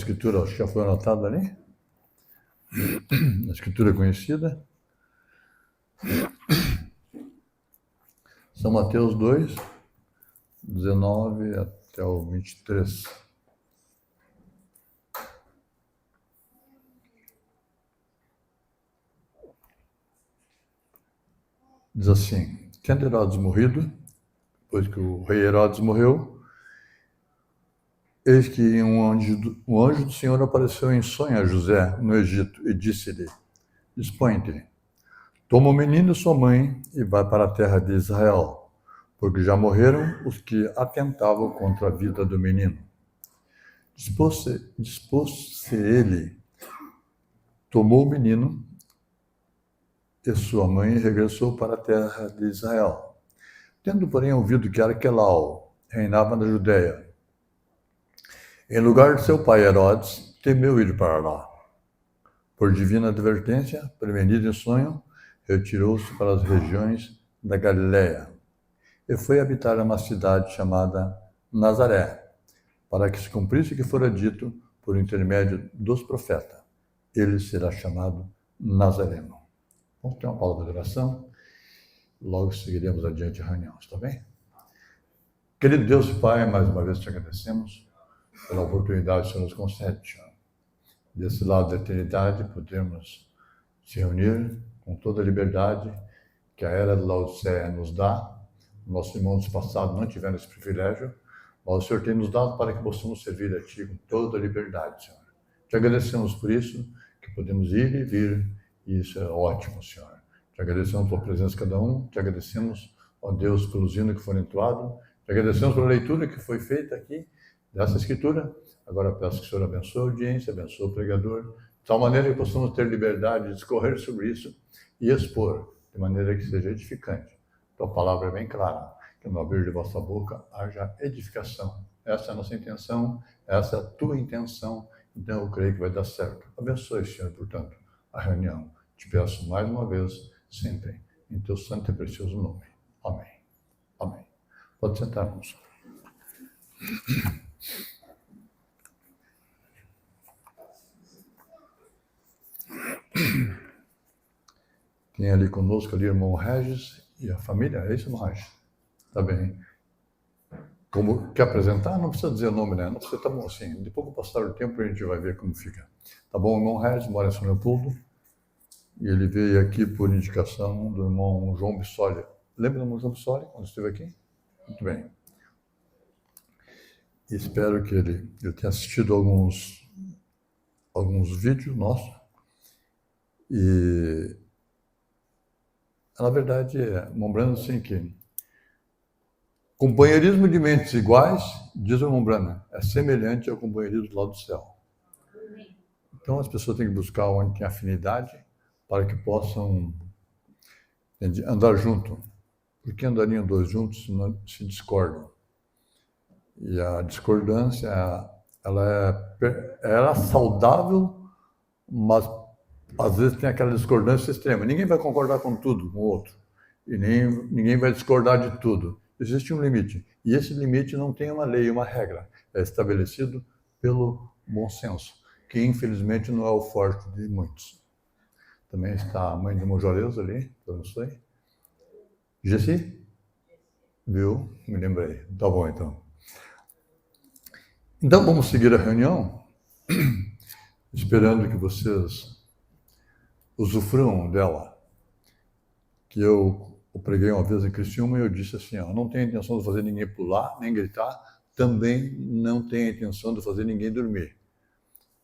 escritura, acho que já foi anotada ali, a escritura conhecida. São Mateus 2, 19 até o 23. Diz assim: tendo Herodes morrido, depois que o rei Herodes morreu, eis que um anjo do Senhor apareceu em sonho a José no Egito e disse-lhe: dispõe-te, toma o menino e sua mãe e vai para a terra de Israel, porque já morreram os que atentavam contra a vida do menino. Dispôs-se ele, tomou o menino e sua mãe regressou para a terra de Israel. Tendo, porém, ouvido que Arquelau reinava na Judéia, em lugar de seu pai Herodes, temeu ir para lá. Por divina advertência, prevenido em sonho, retirou-se para as regiões da Galiléia e foi habitar uma cidade chamada Nazaré, para que se cumprisse o que fora dito por intermédio dos profetas. Ele será chamado Nazareno. Vamos ter uma palavra de oração. Logo seguiremos adiante a reunião, está bem? Querido Deus e Pai, mais uma vez te agradecemos pela oportunidade que o Senhor nos concede, Senhor. Desse lado da eternidade, podemos se reunir com toda a liberdade que a era de Laodiceia nos dá. Nossos irmãos do passado não tiveram esse privilégio, mas o Senhor tem nos dado para que possamos servir a Ti com toda a liberdade, Senhor. Te agradecemos por isso, que podemos ir e vir, e isso é ótimo, Senhor. Te agradecemos pela presença de cada um, te agradecemos, ó Deus, pelos hinos que foram entoados, te agradecemos pela leitura que foi feita aqui, dessa escritura. Agora peço que o Senhor abençoe a audiência, abençoe o pregador, de tal maneira que possamos ter liberdade de discorrer sobre isso e expor, de maneira que seja edificante. Tua palavra é bem clara, que no abrir de vossa boca haja edificação. Essa é a nossa intenção, essa é a tua intenção, então eu creio que vai dar certo. Abençoe, Senhor, portanto, a reunião. Te peço mais uma vez, sempre, em teu santo e precioso nome. Amém. Amém. Pode sentar, irmãos. Tem ali conosco ali o irmão Regis e a família, é isso, irmão Regis? Tá bem. Como quer apresentar? Não precisa dizer o nome, né? Não precisa, tá bom assim. Depois que passar o tempo a gente vai ver como fica. Tá bom, o irmão Regis mora em São Leopoldo e ele veio aqui por indicação do irmão João Bissoli. Lembra do irmão João Bissoli, quando esteve aqui? Muito bem. E espero que ele tenha assistido alguns vídeos nossos. E, na verdade, lembrando assim que companheirismo de mentes iguais, diz o irmão Branham, é semelhante ao companheirismo lá do céu. Então, as pessoas têm que buscar onde tem afinidade para que possam andar junto. Porque andariam dois juntos se não se discordam. E a discordância, ela é saudável, mas às vezes tem aquela discordância extrema. Ninguém vai concordar com tudo, com o outro. E ninguém vai discordar de tudo. Existe um limite. E esse limite não tem uma lei, uma regra. É estabelecido pelo bom senso, que infelizmente não é o forte de muitos. Também está a mãe de Monjoreus ali, eu não sei. Jessi? Viu? Me lembrei. Tá bom, então. Então, vamos seguir a reunião, esperando que vocês usufruam dela. Que eu preguei uma vez em Criciúma e eu disse assim, ó, não tenho a intenção de fazer ninguém pular, nem gritar, também não tenho a intenção de fazer ninguém dormir.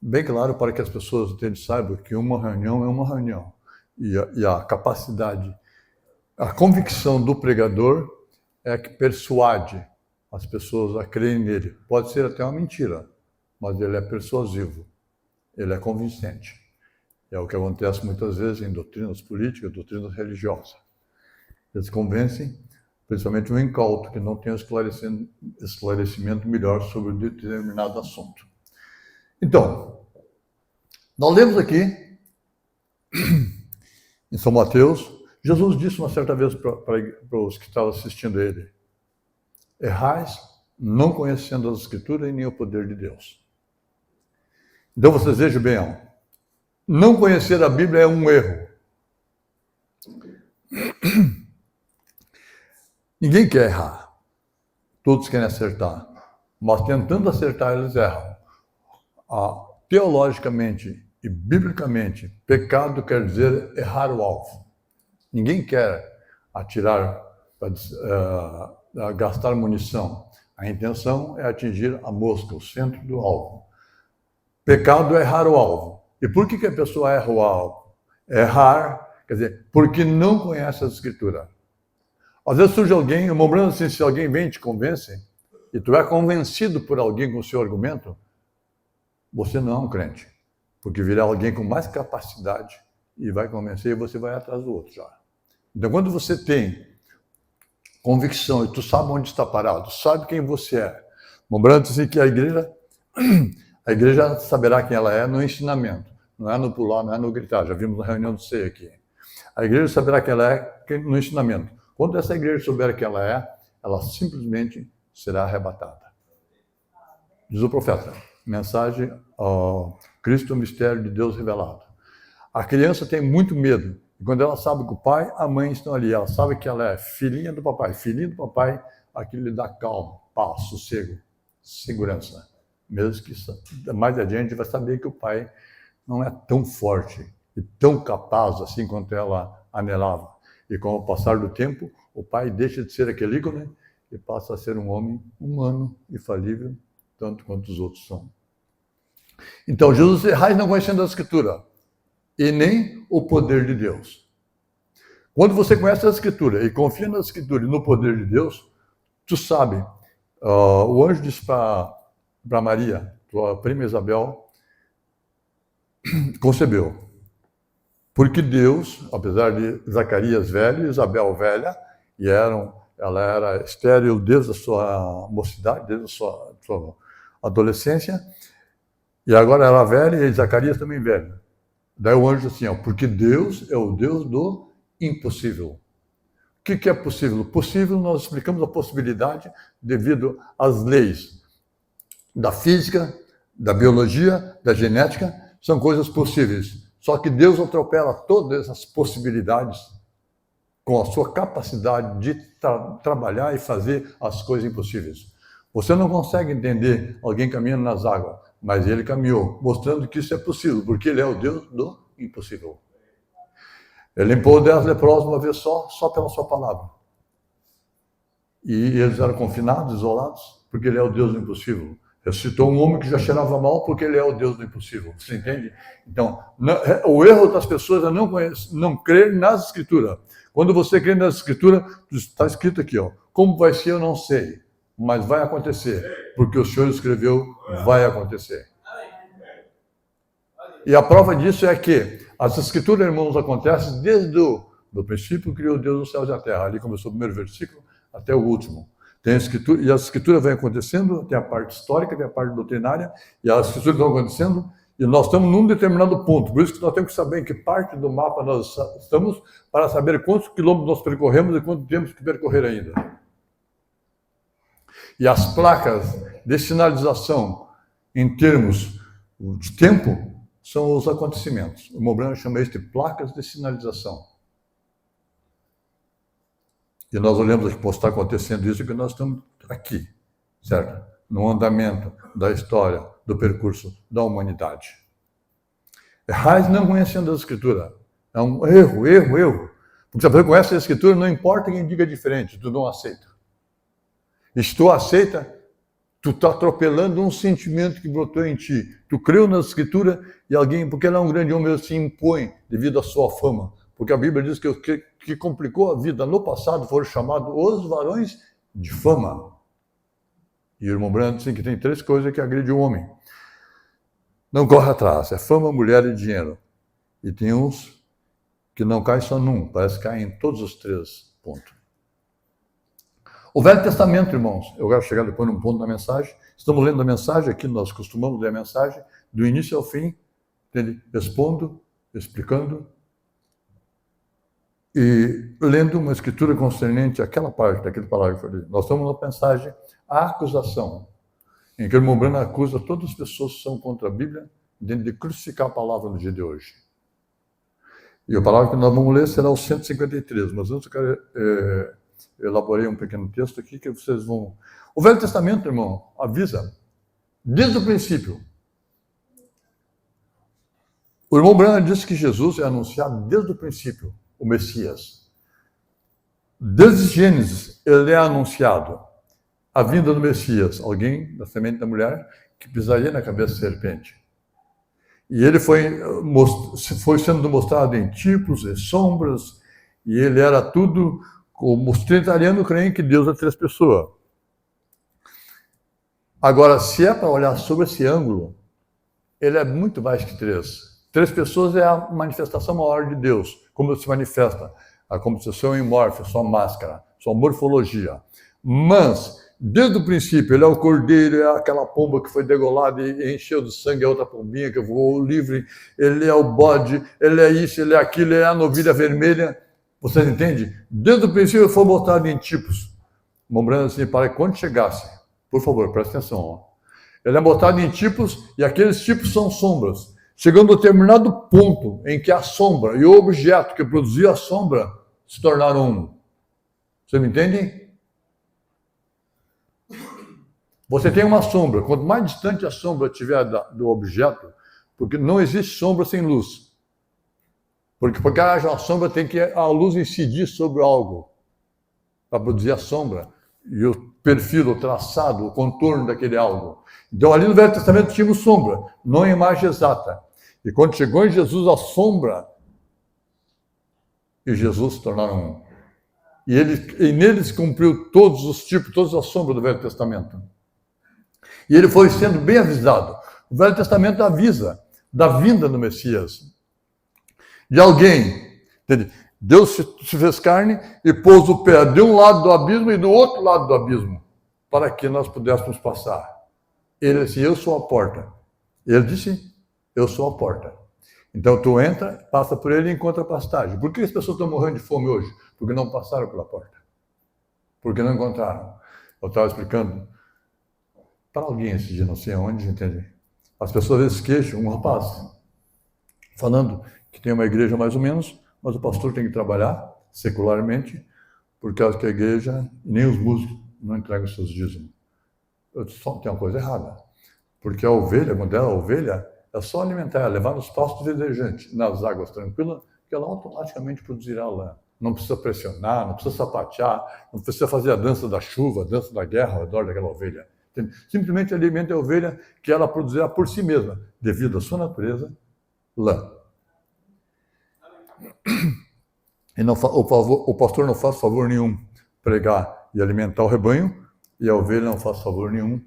Bem claro para que as pessoas saibam que uma reunião é uma reunião. E a capacidade, a convicção do pregador é que persuade as pessoas a crerem nele. Pode ser até uma mentira, mas ele é persuasivo, ele é convincente. É o que acontece muitas vezes em doutrinas políticas, doutrinas religiosas. Eles convencem, principalmente um incauto, que não tem esclarecimento melhor sobre um determinado assunto. Então, nós lemos aqui, em São Mateus, Jesus disse uma certa vez para os que estavam assistindo a ele, errais, não conhecendo as Escrituras e nem o poder de Deus. Então vocês vejam bem, ó, não conhecer a Bíblia é um erro. Ninguém quer errar. Todos querem acertar. Mas tentando acertar, eles erram. Teologicamente e biblicamente, pecado quer dizer errar o alvo. Ninguém quer atirar, gastar munição. A intenção é atingir a mosca, o centro do alvo. Pecado é errar o alvo. E por que a pessoa erra o alvo? Errar, quer dizer, porque não conhece a Escritura. Às vezes surge alguém, lembrando assim, se alguém vem e te convence, e tu é convencido por alguém com o seu argumento, você não é um crente. Porque virá alguém com mais capacidade e vai convencer e você vai atrás do outro já. Então, quando você tem convicção e tu sabe onde está parado, sabe quem você é, lembrando assim que a igreja saberá quem ela é no ensinamento, não é no pular, não é no gritar, já vimos na reunião do CEI aqui. A igreja saberá quem ela é no ensinamento. Quando essa igreja souber quem ela é, ela simplesmente será arrebatada. Diz o profeta, mensagem ao Cristo, o mistério de Deus revelado. A criança tem muito medo. E quando ela sabe que o pai, a mãe estão ali, ela sabe que ela é filhinha do papai. Filhinho do papai, aquilo lhe dá calma, paz, sossego, segurança. Mesmo que mais adiante vai saber que o pai não é tão forte e tão capaz assim quanto ela anelava. E com o passar do tempo, o pai deixa de ser aquele ícone e passa a ser um homem humano e falível, tanto quanto os outros são. Então, Jesus errais não conhecendo a Escritura e nem o poder de Deus. Quando você conhece a Escritura e confia na Escritura e no poder de Deus, tu sabe, o anjo disse para Maria, tua prima Isabel, concebeu. Porque Deus, apesar de Zacarias velho e Isabel velha, e ela era estéril desde a sua mocidade, desde a sua adolescência, e agora ela velha e Zacarias também velho. Daí o anjo assim, porque Deus é o Deus do impossível. O que é possível? Possível, nós explicamos a possibilidade devido às leis da física, da biologia, da genética, são coisas possíveis. Só que Deus atropela todas essas possibilidades com a sua capacidade de trabalhar e fazer as coisas impossíveis. Você não consegue entender alguém caminhando nas águas, mas ele caminhou, mostrando que isso é possível, porque ele é o Deus do impossível. Ele limpou 10 leprosos uma vez só pela sua palavra. E eles eram confinados, isolados, porque ele é o Deus do impossível. Ressuscitou um homem que já cheirava mal, porque ele é o Deus do impossível. Você entende? Então, o erro das pessoas é não crer nas Escrituras. Quando você crê nas Escrituras, está escrito aqui, como vai ser eu não sei, mas vai acontecer, porque o Senhor escreveu, vai acontecer. E a prova disso é que as Escrituras, irmãos, acontecem desde o princípio, criou Deus os céus e a terra. Ali começou o primeiro versículo até o último. Tem a Escritura, e a Escritura vem acontecendo, tem a parte histórica, tem a parte doutrinária, e as Escrituras estão acontecendo, e nós estamos num determinado ponto. Por isso que nós temos que saber em que parte do mapa nós estamos, para saber quantos quilômetros nós percorremos e quanto temos que percorrer ainda. E as placas de sinalização, em termos de tempo, são os acontecimentos. O Mobrano chama isso de placas de sinalização. E nós olhamos aqui, está acontecendo isso, que nós estamos aqui, certo? No andamento da história, do percurso da humanidade. Errais não conhecendo a Escritura. É um erro. Porque se você conhece a Escritura, não importa quem diga diferente, tu não aceita. E se tu aceita, tu está atropelando um sentimento que brotou em ti. Tu creu na Escritura e alguém, porque ele é um grande homem, ele se impõe devido à sua fama. Porque a Bíblia diz que o que complicou a vida no passado foram chamados os varões de fama. E o irmão Brando diz que tem 3 coisas que agridem o homem. Não corre atrás, é fama, mulher e dinheiro. E tem uns que não caem só num, parece que caem em todos os 3 pontos. O Velho Testamento, irmãos, eu quero chegar depois num ponto da mensagem. Estamos lendo a mensagem aqui, nós costumamos ler a mensagem, do início ao fim, entende? Expondo, explicando, e lendo uma escritura concernente àquela parte, daquele parágrafo ali. Nós estamos na mensagem, a acusação, em que o irmão Brando acusa todas as pessoas que são contra a Bíblia de crucificar a palavra no dia de hoje. E a palavra que nós vamos ler será o 153, mas antes eu quero elaborei um pequeno texto aqui que vocês vão... O Velho Testamento, irmão, avisa, desde o princípio. O irmão Branham disse que Jesus é anunciado desde o princípio, o Messias. Desde Gênesis, ele é anunciado. A vinda do Messias, alguém da semente da mulher que pisaria na cabeça da serpente. E ele foi sendo mostrado em tipos e sombras, e ele era tudo, como os trinitarianos creem que Deus é 3 pessoas. Agora, se é para olhar sobre esse ângulo, ele é muito mais que 3. 3 pessoas é a manifestação maior de Deus, como se manifesta a composição imorfa, sua máscara, sua morfologia. Mas, desde o princípio, ele é o cordeiro, é aquela pomba que foi degolada e encheu de sangue a outra pombinha que voou livre, ele é o bode, ele é isso, ele é aquilo, ele é a novilha vermelha. Vocês entendem? Desde o princípio foi mostrado em tipos. Lembrando assim, para que quando chegasse, por favor, presta atenção. Ó. Ele é mostrado em tipos e aqueles tipos são sombras. Chegando a determinado ponto em que a sombra e o objeto que produzia a sombra se tornaram um. Vocês me entendem? Você tem uma sombra. Quanto mais distante a sombra estiver do objeto, porque não existe sombra sem luz. Porque para que haja uma sombra, tem que a luz incidir sobre algo para produzir a sombra. E o perfil, o traçado, o contorno daquele algo. Então, ali no Velho Testamento tínhamos sombra, não em imagem exata. E quando chegou em Jesus a sombra, e Jesus se tornaram um. E neles cumpriu todos os tipos, todas as sombras do Velho Testamento. E ele foi sendo bem avisado. O Velho Testamento avisa da vinda do Messias. De alguém, entende? Deus se fez carne e pôs o pé de um lado do abismo e do outro lado do abismo, para que nós pudéssemos passar. Ele disse, eu sou a porta. Ele disse, eu sou a porta. Então tu entra, passa por ele e encontra pastagem. Por que as pessoas estão morrendo de fome hoje? Porque não passaram pela porta. Porque não encontraram. Eu estava explicando para alguém esse dia, não sei aonde, entende? As pessoas às vezes queixam, um rapaz, falando que tem uma igreja mais ou menos, mas o pastor tem que trabalhar secularmente, por causa que a igreja, nem os músicos, não entregam os seus dízimos. Eu disse, só tem uma coisa errada. Porque a ovelha, quando ela é ovelha, é só alimentar, levar nos pastos verdejantes, nas águas tranquilas, que ela automaticamente produzirá lã. Não precisa pressionar, não precisa sapatear, não precisa fazer a dança da chuva, a dança da guerra ao redor daquela ovelha. Entende? Simplesmente alimenta a ovelha que ela produzirá por si mesma, devido à sua natureza, lã. E não, o pastor não faz favor nenhum pregar e alimentar o rebanho, e a ovelha não faz favor nenhum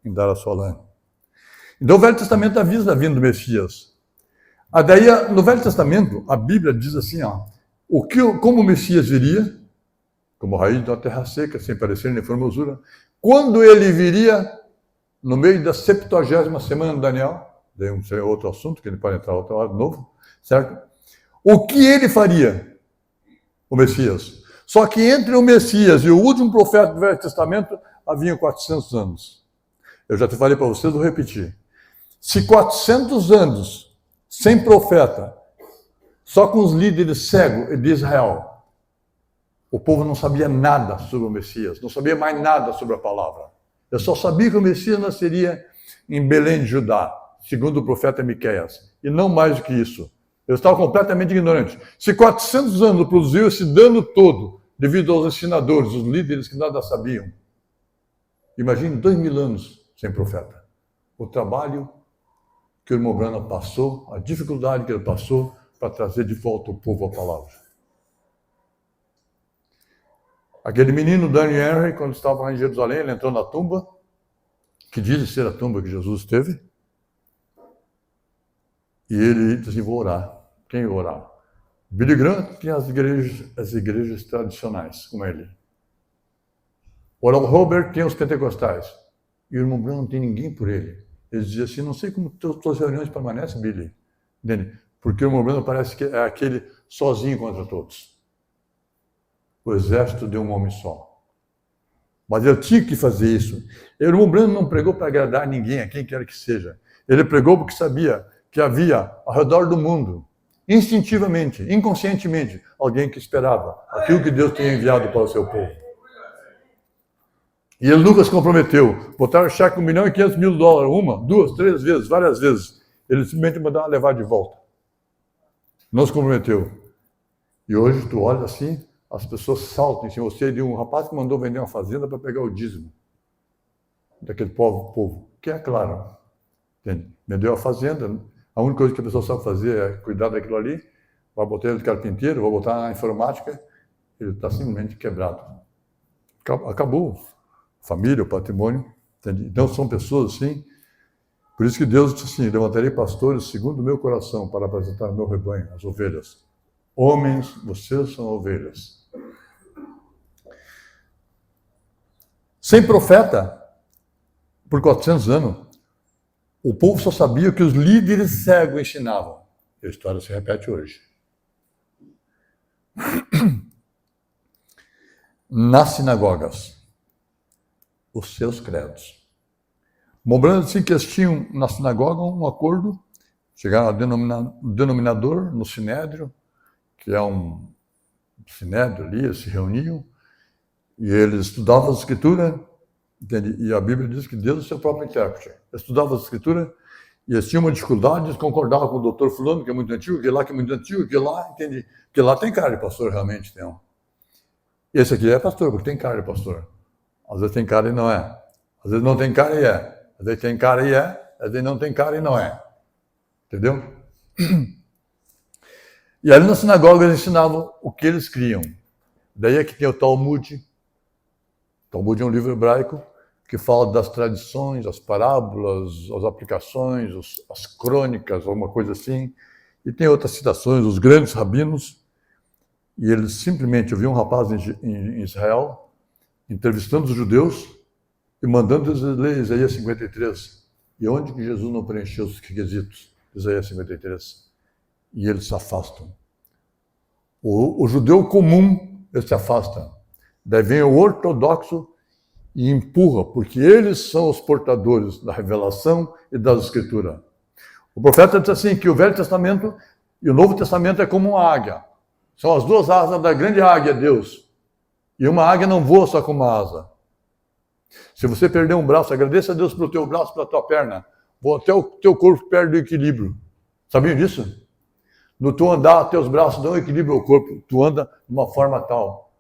em dar a sua lã. Então o Velho Testamento avisa a vinda do Messias. Daí, no Velho Testamento, a Bíblia diz assim, ó, como o Messias viria, como raiz da terra seca, sem parecer nem formosura, quando ele viria, no meio da 70ª semana de Daniel, daí um outro assunto, que ele pode entrar outra hora de novo, certo? O que ele faria? O Messias. Só que entre o Messias e o último profeta do Velho Testamento, havia 400 anos. Eu já te falei para vocês, vou repetir. Se 400 anos sem profeta, só com os líderes cegos de Israel, o povo não sabia nada sobre o Messias, não sabia mais nada sobre a palavra. Eu só sabia que o Messias nasceria em Belém de Judá, segundo o profeta Miqueias, e não mais do que isso. Eu estava completamente ignorante. Se 400 anos produziu esse dano todo, devido aos ensinadores, os líderes que nada sabiam, imagine 2000 anos sem profeta. O trabalho que o irmão Branham passou, a dificuldade que ele passou para trazer de volta o povo à palavra. Aquele menino, Daniel Henry, quando estava lá em Jerusalém, ele entrou na tumba, que diz ser a tumba que Jesus teve, e ele disse assim, vou orar. Quem ia orar? Billy Graham tinha as igrejas tradicionais, como ele. Oral Robert tinha os pentecostais. E o irmão Branham não tem ninguém por ele. Ele dizia assim, não sei como todas as reuniões permanecem, Billy. Entende? Porque o irmão Branham parece que é aquele sozinho contra todos. O exército de um homem só. Mas ele tinha que fazer isso. O irmão Branham não pregou para agradar ninguém, a quem quer que seja. Ele pregou porque sabia que havia ao redor do mundo, instintivamente, inconscientemente, alguém que esperava aquilo que Deus tinha enviado para o seu povo. E ele nunca se comprometeu. Botaram cheque $1.500.000, uma, duas, três vezes, várias vezes. Ele simplesmente mandava levar de volta. Não se comprometeu. E hoje tu olha assim, as pessoas saltam em cima de você de um rapaz que mandou vender uma fazenda para pegar o dízimo daquele povo. Que é claro. Entende? Vendeu a fazenda, a única coisa que a pessoa sabe fazer é cuidar daquilo ali, vai botar ele de carpinteiro, vai botar na informática, ele está simplesmente quebrado. Acabou. Família, o patrimônio. Entende? Então são pessoas assim. Por isso que Deus disse assim: levantarei pastores segundo o meu coração para apresentar o meu rebanho, as ovelhas. Homens, vocês são ovelhas. Sem profeta, por 400 anos, o povo só sabia o que os líderes cegos ensinavam. A história se repete hoje. Nas sinagogas, os seus credos. Mostrando assim que eles tinham na sinagoga um acordo, chegaram ao denominador, no Sinédrio, que é um Sinédrio ali, eles se reuniam, e eles estudavam a Escritura, entende? E a Bíblia diz que Deus é o seu próprio intérprete. Eles estudavam a Escritura, e eles tinham uma dificuldade, eles concordavam com o doutor fulano, que é muito antigo, que lá que é muito antigo, que lá, entende? Que lá tem cara de pastor, realmente tem um. Esse aqui é pastor, porque tem cara de pastor. Às vezes tem cara e não é. Às vezes não tem cara e é. Às vezes tem cara e é. Às vezes não tem cara e não é. Entendeu? E ali na sinagoga eles ensinavam o que eles criam. Daí é que tem o Talmud. O Talmud é um livro hebraico que fala das tradições, as parábolas, as aplicações, as crônicas, alguma coisa assim. E tem outras citações, os grandes rabinos. E eles simplesmente, eu vi um rapaz em Israel entrevistando os judeus e mandando eles ler Isaías 53. E onde que Jesus não preencheu os requisitos de Isaías 53? E eles se afastam. O judeu comum, ele se afasta. Daí vem o ortodoxo e empurra, porque eles são os portadores da revelação e da Escritura. O profeta diz assim, que o Velho Testamento e o Novo Testamento é como uma águia. São as duas asas da grande águia, Deus. E uma águia não voa só com uma asa. Se você perder um braço, agradeça a Deus pelo teu braço, pela tua perna. Até o teu corpo perde o equilíbrio. Sabiam disso? No tu andar, teus braços dão equilíbrio ao corpo. Tu anda de uma forma tal.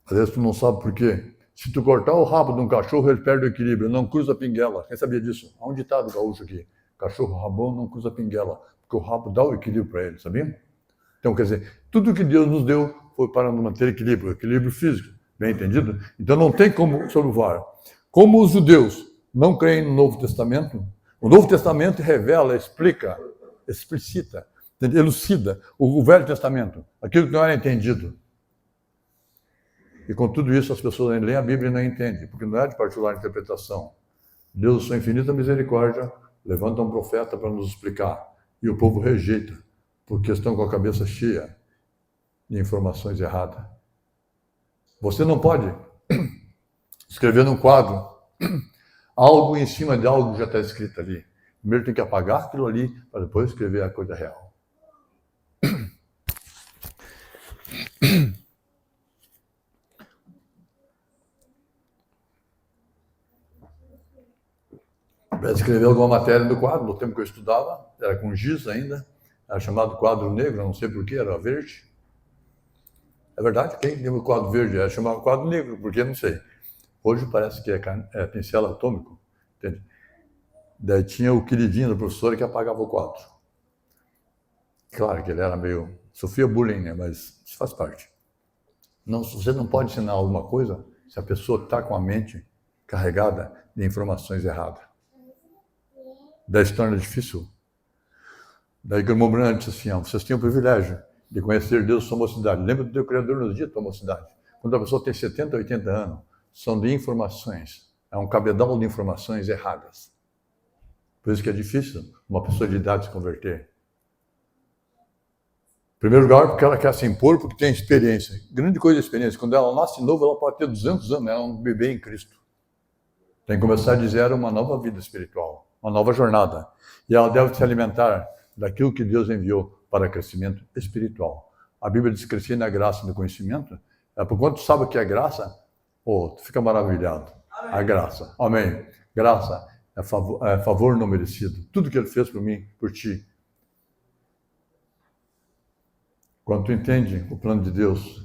Às vezes tu não sabe por quê. Se tu cortar o rabo de um cachorro, ele perde o equilíbrio. Não cruza a pinguela. Quem sabia disso? Há um ditado gaúcho aqui. Cachorro rabão não cruza a pinguela. Porque o rabo dá o equilíbrio para ele, sabia? Então, quer dizer, tudo que Deus nos deu foi para manter equilíbrio físico, bem entendido? Então não tem como sobrevoar. Como os judeus não creem no Novo Testamento, o Novo Testamento revela, explica, explicita, elucida o Velho Testamento, aquilo que não era entendido. E com tudo isso as pessoas leem a Bíblia e não entendem, porque não é de particular interpretação. Deus, sua infinita misericórdia, levanta um profeta para nos explicar. E o povo rejeita, porque estão com a cabeça cheia de informações erradas. Você não pode escrever num quadro algo em cima de algo que já está escrito ali. Primeiro tem que apagar aquilo ali, para depois escrever a coisa real. Para escrever alguma matéria no quadro, no tempo que eu estudava, era com giz ainda, era chamado quadro negro, não sei porquê, era verde. É verdade, quem tem o quadro verde era chamado quadro negro, porque não sei. Hoje parece que é pincel atômico, entende? Daí tinha o queridinho do professor que apagava o quadro. Claro que ele era meio... sofria bullying, né? Mas isso faz parte. Não, você não pode ensinar alguma coisa se a pessoa está com a mente carregada de informações erradas. Daí se torna difícil. Daí Gromobran disse assim, vocês têm o privilégio de conhecer Deus sua mocidade. Lembra do teu Criador nos dias da tua mocidade. Quando a pessoa tem 70, 80 anos, são de informações. É um cabedal de informações erradas. Por isso que é difícil uma pessoa de idade se converter. Em primeiro lugar, porque ela quer se impor, porque tem experiência. Grande coisa a experiência. Quando ela nasce nova, ela pode ter 200 anos, ela é um bebê em Cristo. Tem que começar de zero uma nova vida espiritual. uma nova jornada. E ela deve se alimentar daquilo que Deus enviou para crescimento espiritual. A Bíblia diz crescer na graça e no conhecimento. Por quanto tu sabe o que é graça, tu fica maravilhado. Amém. A graça. Amém. Graça é favor não merecido. Tudo que Ele fez por mim, por ti. Quando tu entende o plano de Deus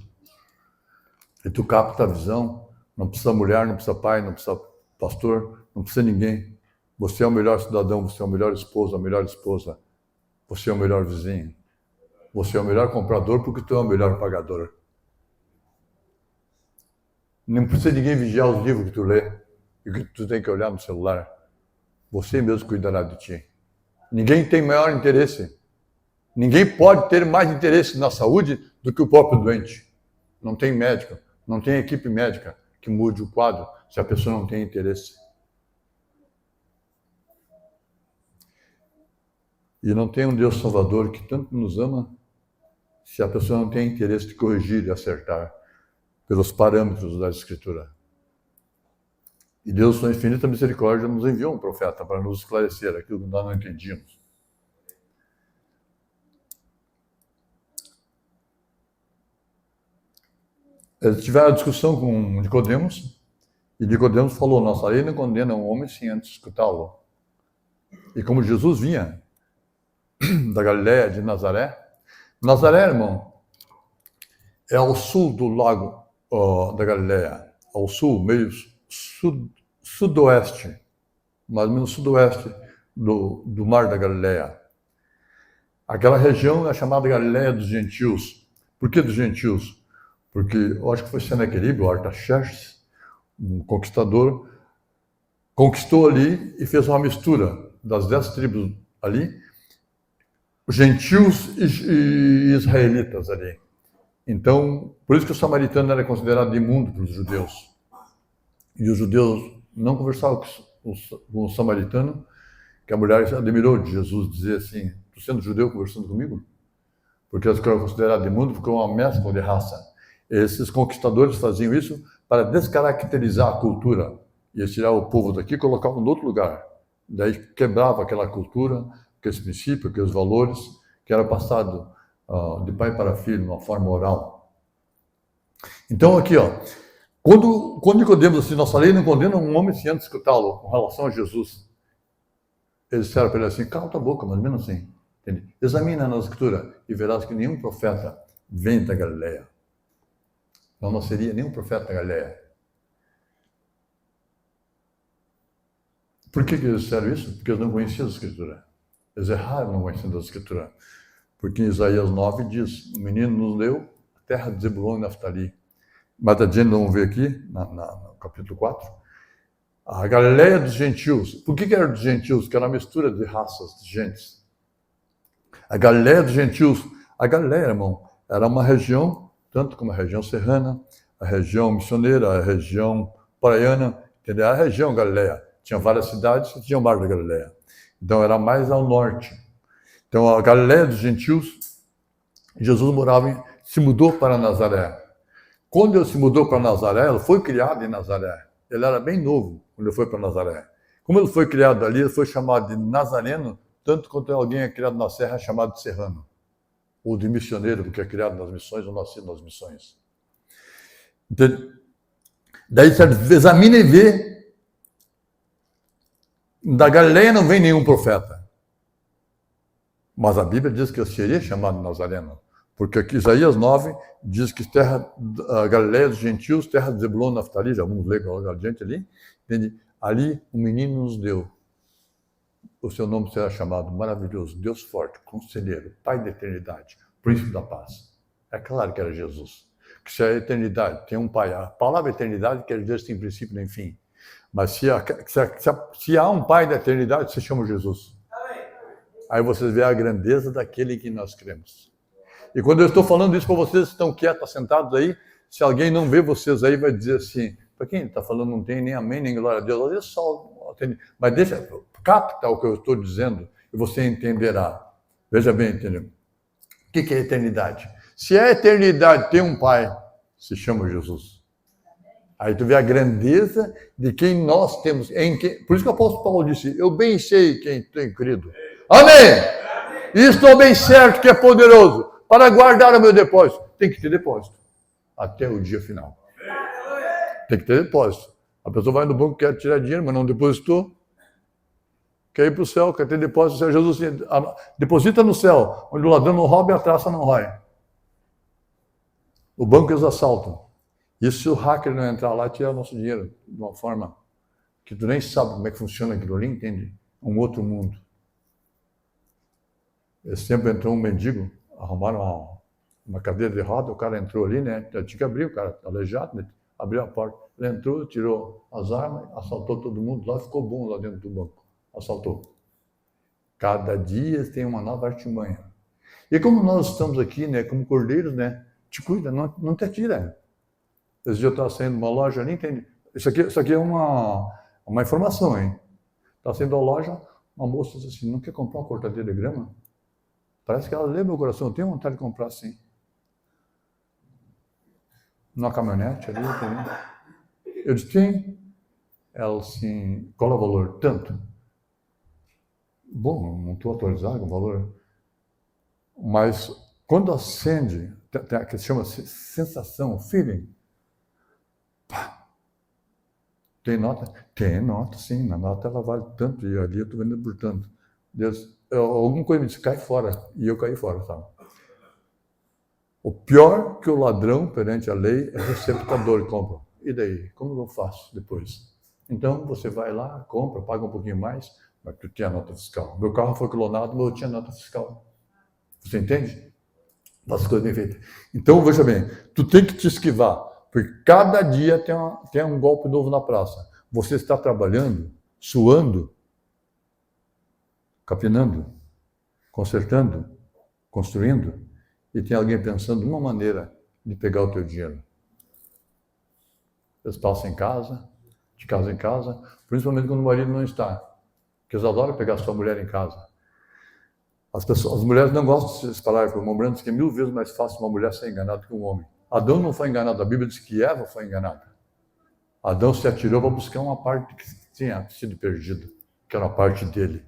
e tu capta a visão, não precisa mulher, não precisa pai, não precisa pastor, não precisa ninguém. Você é o melhor cidadão, você é o melhor esposo, a melhor esposa. Você é o melhor vizinho. Você é o melhor comprador porque tu é o melhor pagador. Não precisa ninguém vigiar os livros que tu lê e que tu tem que olhar no celular. Você mesmo cuidará de ti. Ninguém tem maior interesse. Ninguém pode ter mais interesse na saúde do que o próprio doente. Não tem médico, não tem equipe médica que mude o quadro se a pessoa não tem interesse. E não tem um Deus Salvador que tanto nos ama se a pessoa não tem interesse de corrigir e acertar pelos parâmetros da Escritura. E Deus, sua infinita misericórdia, nos enviou um profeta para nos esclarecer aquilo que nós não entendíamos. Eles tiveram a discussão com Nicodemos, e Nicodemos falou, nossa lei não condena um homem sem antes escutá-lo. E como Jesus vinha da Galiléia, de Nazaré, Nazaré, irmão, é ao sul do lago da Galiléia, ao sul, meio sudoeste, mais ou menos sudoeste do mar da Galiléia. Aquela região é chamada Galiléia dos Gentios. Por que dos Gentios? Porque eu acho que foi Senequeribe, o Artaxerxes, um conquistador, conquistou ali e fez uma mistura das 10 tribos ali, os gentios e israelitas ali. Então, por isso que o samaritano era considerado imundo pelos judeus. E os judeus não conversavam com o samaritano, que a mulher admirou de Jesus dizer assim, tu sendo judeu conversando comigo? Porque eles eram considerados imundo porque é uma mescla de raça. Esses conquistadores faziam isso para descaracterizar a cultura e tirar o povo daqui e colocar em outro lugar. Daí quebrava aquela cultura, aqueles princípios, aqueles valores que era passado de pai para filho, de uma forma oral. Então aqui, quando Nicodemos assim, nossa lei não condena um homem sem antes escutá-lo com relação a Jesus. Eles disseram para ele assim, cala tua boca, mais ou menos assim. Entende? Examina na escritura e verás que nenhum profeta vem da Galiléia. Não seria nenhum profeta da Galiléia. Por que eles disseram isso? Porque eles não conheciam a Escritura. Eles erraram não conhecendo a Escritura. Porque em Isaías 9 diz, o menino nos deu a terra de Zebulon e Naftali. Mas adiante vamos ver aqui, no capítulo 4, a Galiléia dos gentios. Por que era dos gentios? Que era uma mistura de raças, de gentes. A Galiléia dos gentios. A Galiléia, irmão, era uma região tanto como a região serrana, a região missioneira, a região praiana, entendeu? A região Galiléia. Tinha várias cidades que tinham o mar da Galiléia. Então era mais ao norte. Então a Galiléia dos gentios, Jesus se mudou para Nazaré. Quando ele se mudou para Nazaré, ele foi criado em Nazaré. Ele era bem novo quando ele foi para Nazaré. Como ele foi criado ali, ele foi chamado de Nazareno, tanto quanto alguém é criado na serra, é chamado de serrano. Ou de missioneiro, porque é criado nas missões, ou nascido nas missões. Então, daí você examina e vê, da Galiléia não vem nenhum profeta. Mas a Bíblia diz que eu seria chamado Nazareno. Porque aqui Isaías 9 diz que a Galiléia dos gentios, terra de Zebulon e Naftali, já vamos ler adiante ali, entende? Ali o menino nos deu. O seu nome será chamado Maravilhoso, Deus Forte, Conselheiro, Pai da Eternidade, Príncipe da Paz. É claro que era Jesus. Que se a eternidade tem um Pai, a palavra eternidade quer dizer sem princípio nem fim. Mas se há um Pai da eternidade, se chama Jesus. Aí vocês veem a grandeza daquele que nós cremos. E quando eu estou falando isso para vocês que estão quietos, sentados aí, se alguém não vê vocês aí, vai dizer assim, para quem está falando não tem nem amém, nem glória a Deus, às vezes só... Mas capta o que eu estou dizendo e você entenderá. Veja bem, entendeu? O que é eternidade? Se a eternidade tem um Pai, se chama Jesus. Aí tu vê a grandeza de quem nós temos. Por isso que o apóstolo Paulo disse, eu bem sei quem tem crido. Amém! E estou bem certo que é poderoso para guardar o meu depósito. Tem que ter depósito. Até o dia final. Tem que ter depósito. A pessoa vai no banco, quer tirar dinheiro, mas não depositou. Quer ir para o céu, quer ter depósito. O Senhor Jesus deposita no céu, onde o ladrão não rouba e a traça não rói. O banco eles assaltam. E se o hacker não entrar lá e tirar o nosso dinheiro de uma forma que tu nem sabe como é que funciona aquilo ali, entende? Um outro mundo. Esse tempo entrou um mendigo, arrumaram uma cadeira de roda, o cara entrou ali, né? Tinha que abrir, o cara aleijado, né? Abriu a porta. Ele entrou, tirou as armas, assaltou todo mundo lá, ficou bom lá dentro do banco. Assaltou. Cada dia tem uma nova artimanha. E como nós estamos aqui, né, como cordeiros, né? Te cuida, não te atira. Esse dia eu estava saindo de uma loja, nem entende. Isso aqui é uma informação, hein? Estava saindo da loja, uma moça disse assim, não quer comprar uma cortadeira de grama? Parece que ela lê meu coração, eu tenho vontade de comprar assim. Numa caminhonete ali, entendeu? Eu disse, tem? Ela assim, qual é o valor? Tanto. Bom, não estou atualizado com o valor. Mas quando acende, tem a que se chama sensação, feeling. Pá. Tem nota? Tem nota, sim. Na nota ela vale tanto e ali eu estou vendendo por tanto. Deus, alguma coisa me disse, cai fora. E eu caí fora, sabe? O pior que o ladrão perante a lei é receptador que compra. E daí? Como eu faço depois? Então você vai lá, compra, paga um pouquinho mais, mas tu tinha nota fiscal. Meu carro foi clonado, mas eu tinha nota fiscal. Você entende? As coisas bem feitas. Então, veja bem, tu tem que te esquivar, porque cada dia tem um golpe novo na praça. Você está trabalhando, suando, capinando, consertando, construindo, e tem alguém pensando uma maneira de pegar o teu dinheiro. Eles passam em casa, de casa em casa, principalmente quando o marido não está, porque eles adoram pegar sua mulher em casa. As mulheres não gostam de se falar com o homem, diz que é 1000 vezes mais fácil uma mulher ser enganada que um homem. Adão não foi enganado, a Bíblia diz que Eva foi enganada. Adão se atirou para buscar uma parte que tinha sido perdida, que era a parte dele.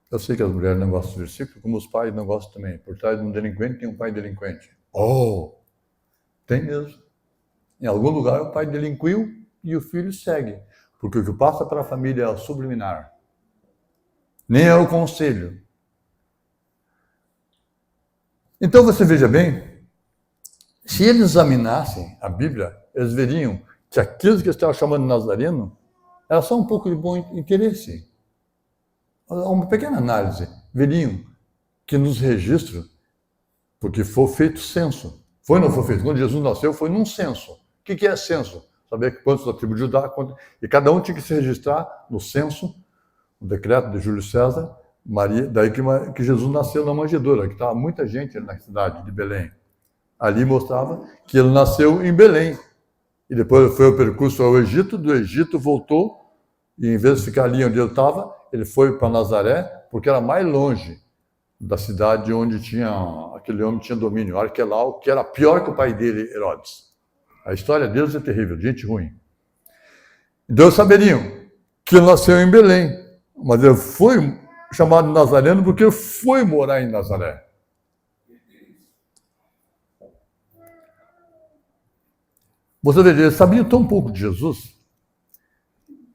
Eu sei que as mulheres não gostam do versículo, como os pais não gostam também. Por trás de um delinquente tem um pai delinquente. Oh! Tem mesmo. Em algum lugar o pai delinquiu e o filho segue. Porque o que passa para a família é o subliminar. Nem é o conselho. Então você veja bem, se eles examinassem a Bíblia, eles veriam que aqueles que estavam chamando de Nazareno era só um pouco de bom interesse. Uma pequena análise, veriam que nos registros, porque foi feito censo. Foi ou não foi feito? Quando Jesus nasceu, foi num censo. O que é censo? Saber quantos da tribo de Judá, e cada um tinha que se registrar no censo, no decreto de Júlio César, Maria, daí que Jesus nasceu na manjedoura, que estava muita gente na cidade de Belém. Ali mostrava que ele nasceu em Belém. E depois foi o percurso ao Egito, do Egito voltou, e em vez de ficar ali onde ele estava, ele foi para Nazaré, porque era mais longe da cidade onde aquele homem tinha domínio, Arquelau, que era pior que o pai dele, Herodes. A história deles é terrível, gente ruim. Então eles saberiam que ele nasceu em Belém, mas ele foi chamado Nazareno porque ele foi morar em Nazaré. Você veja, eles sabiam tão pouco de Jesus,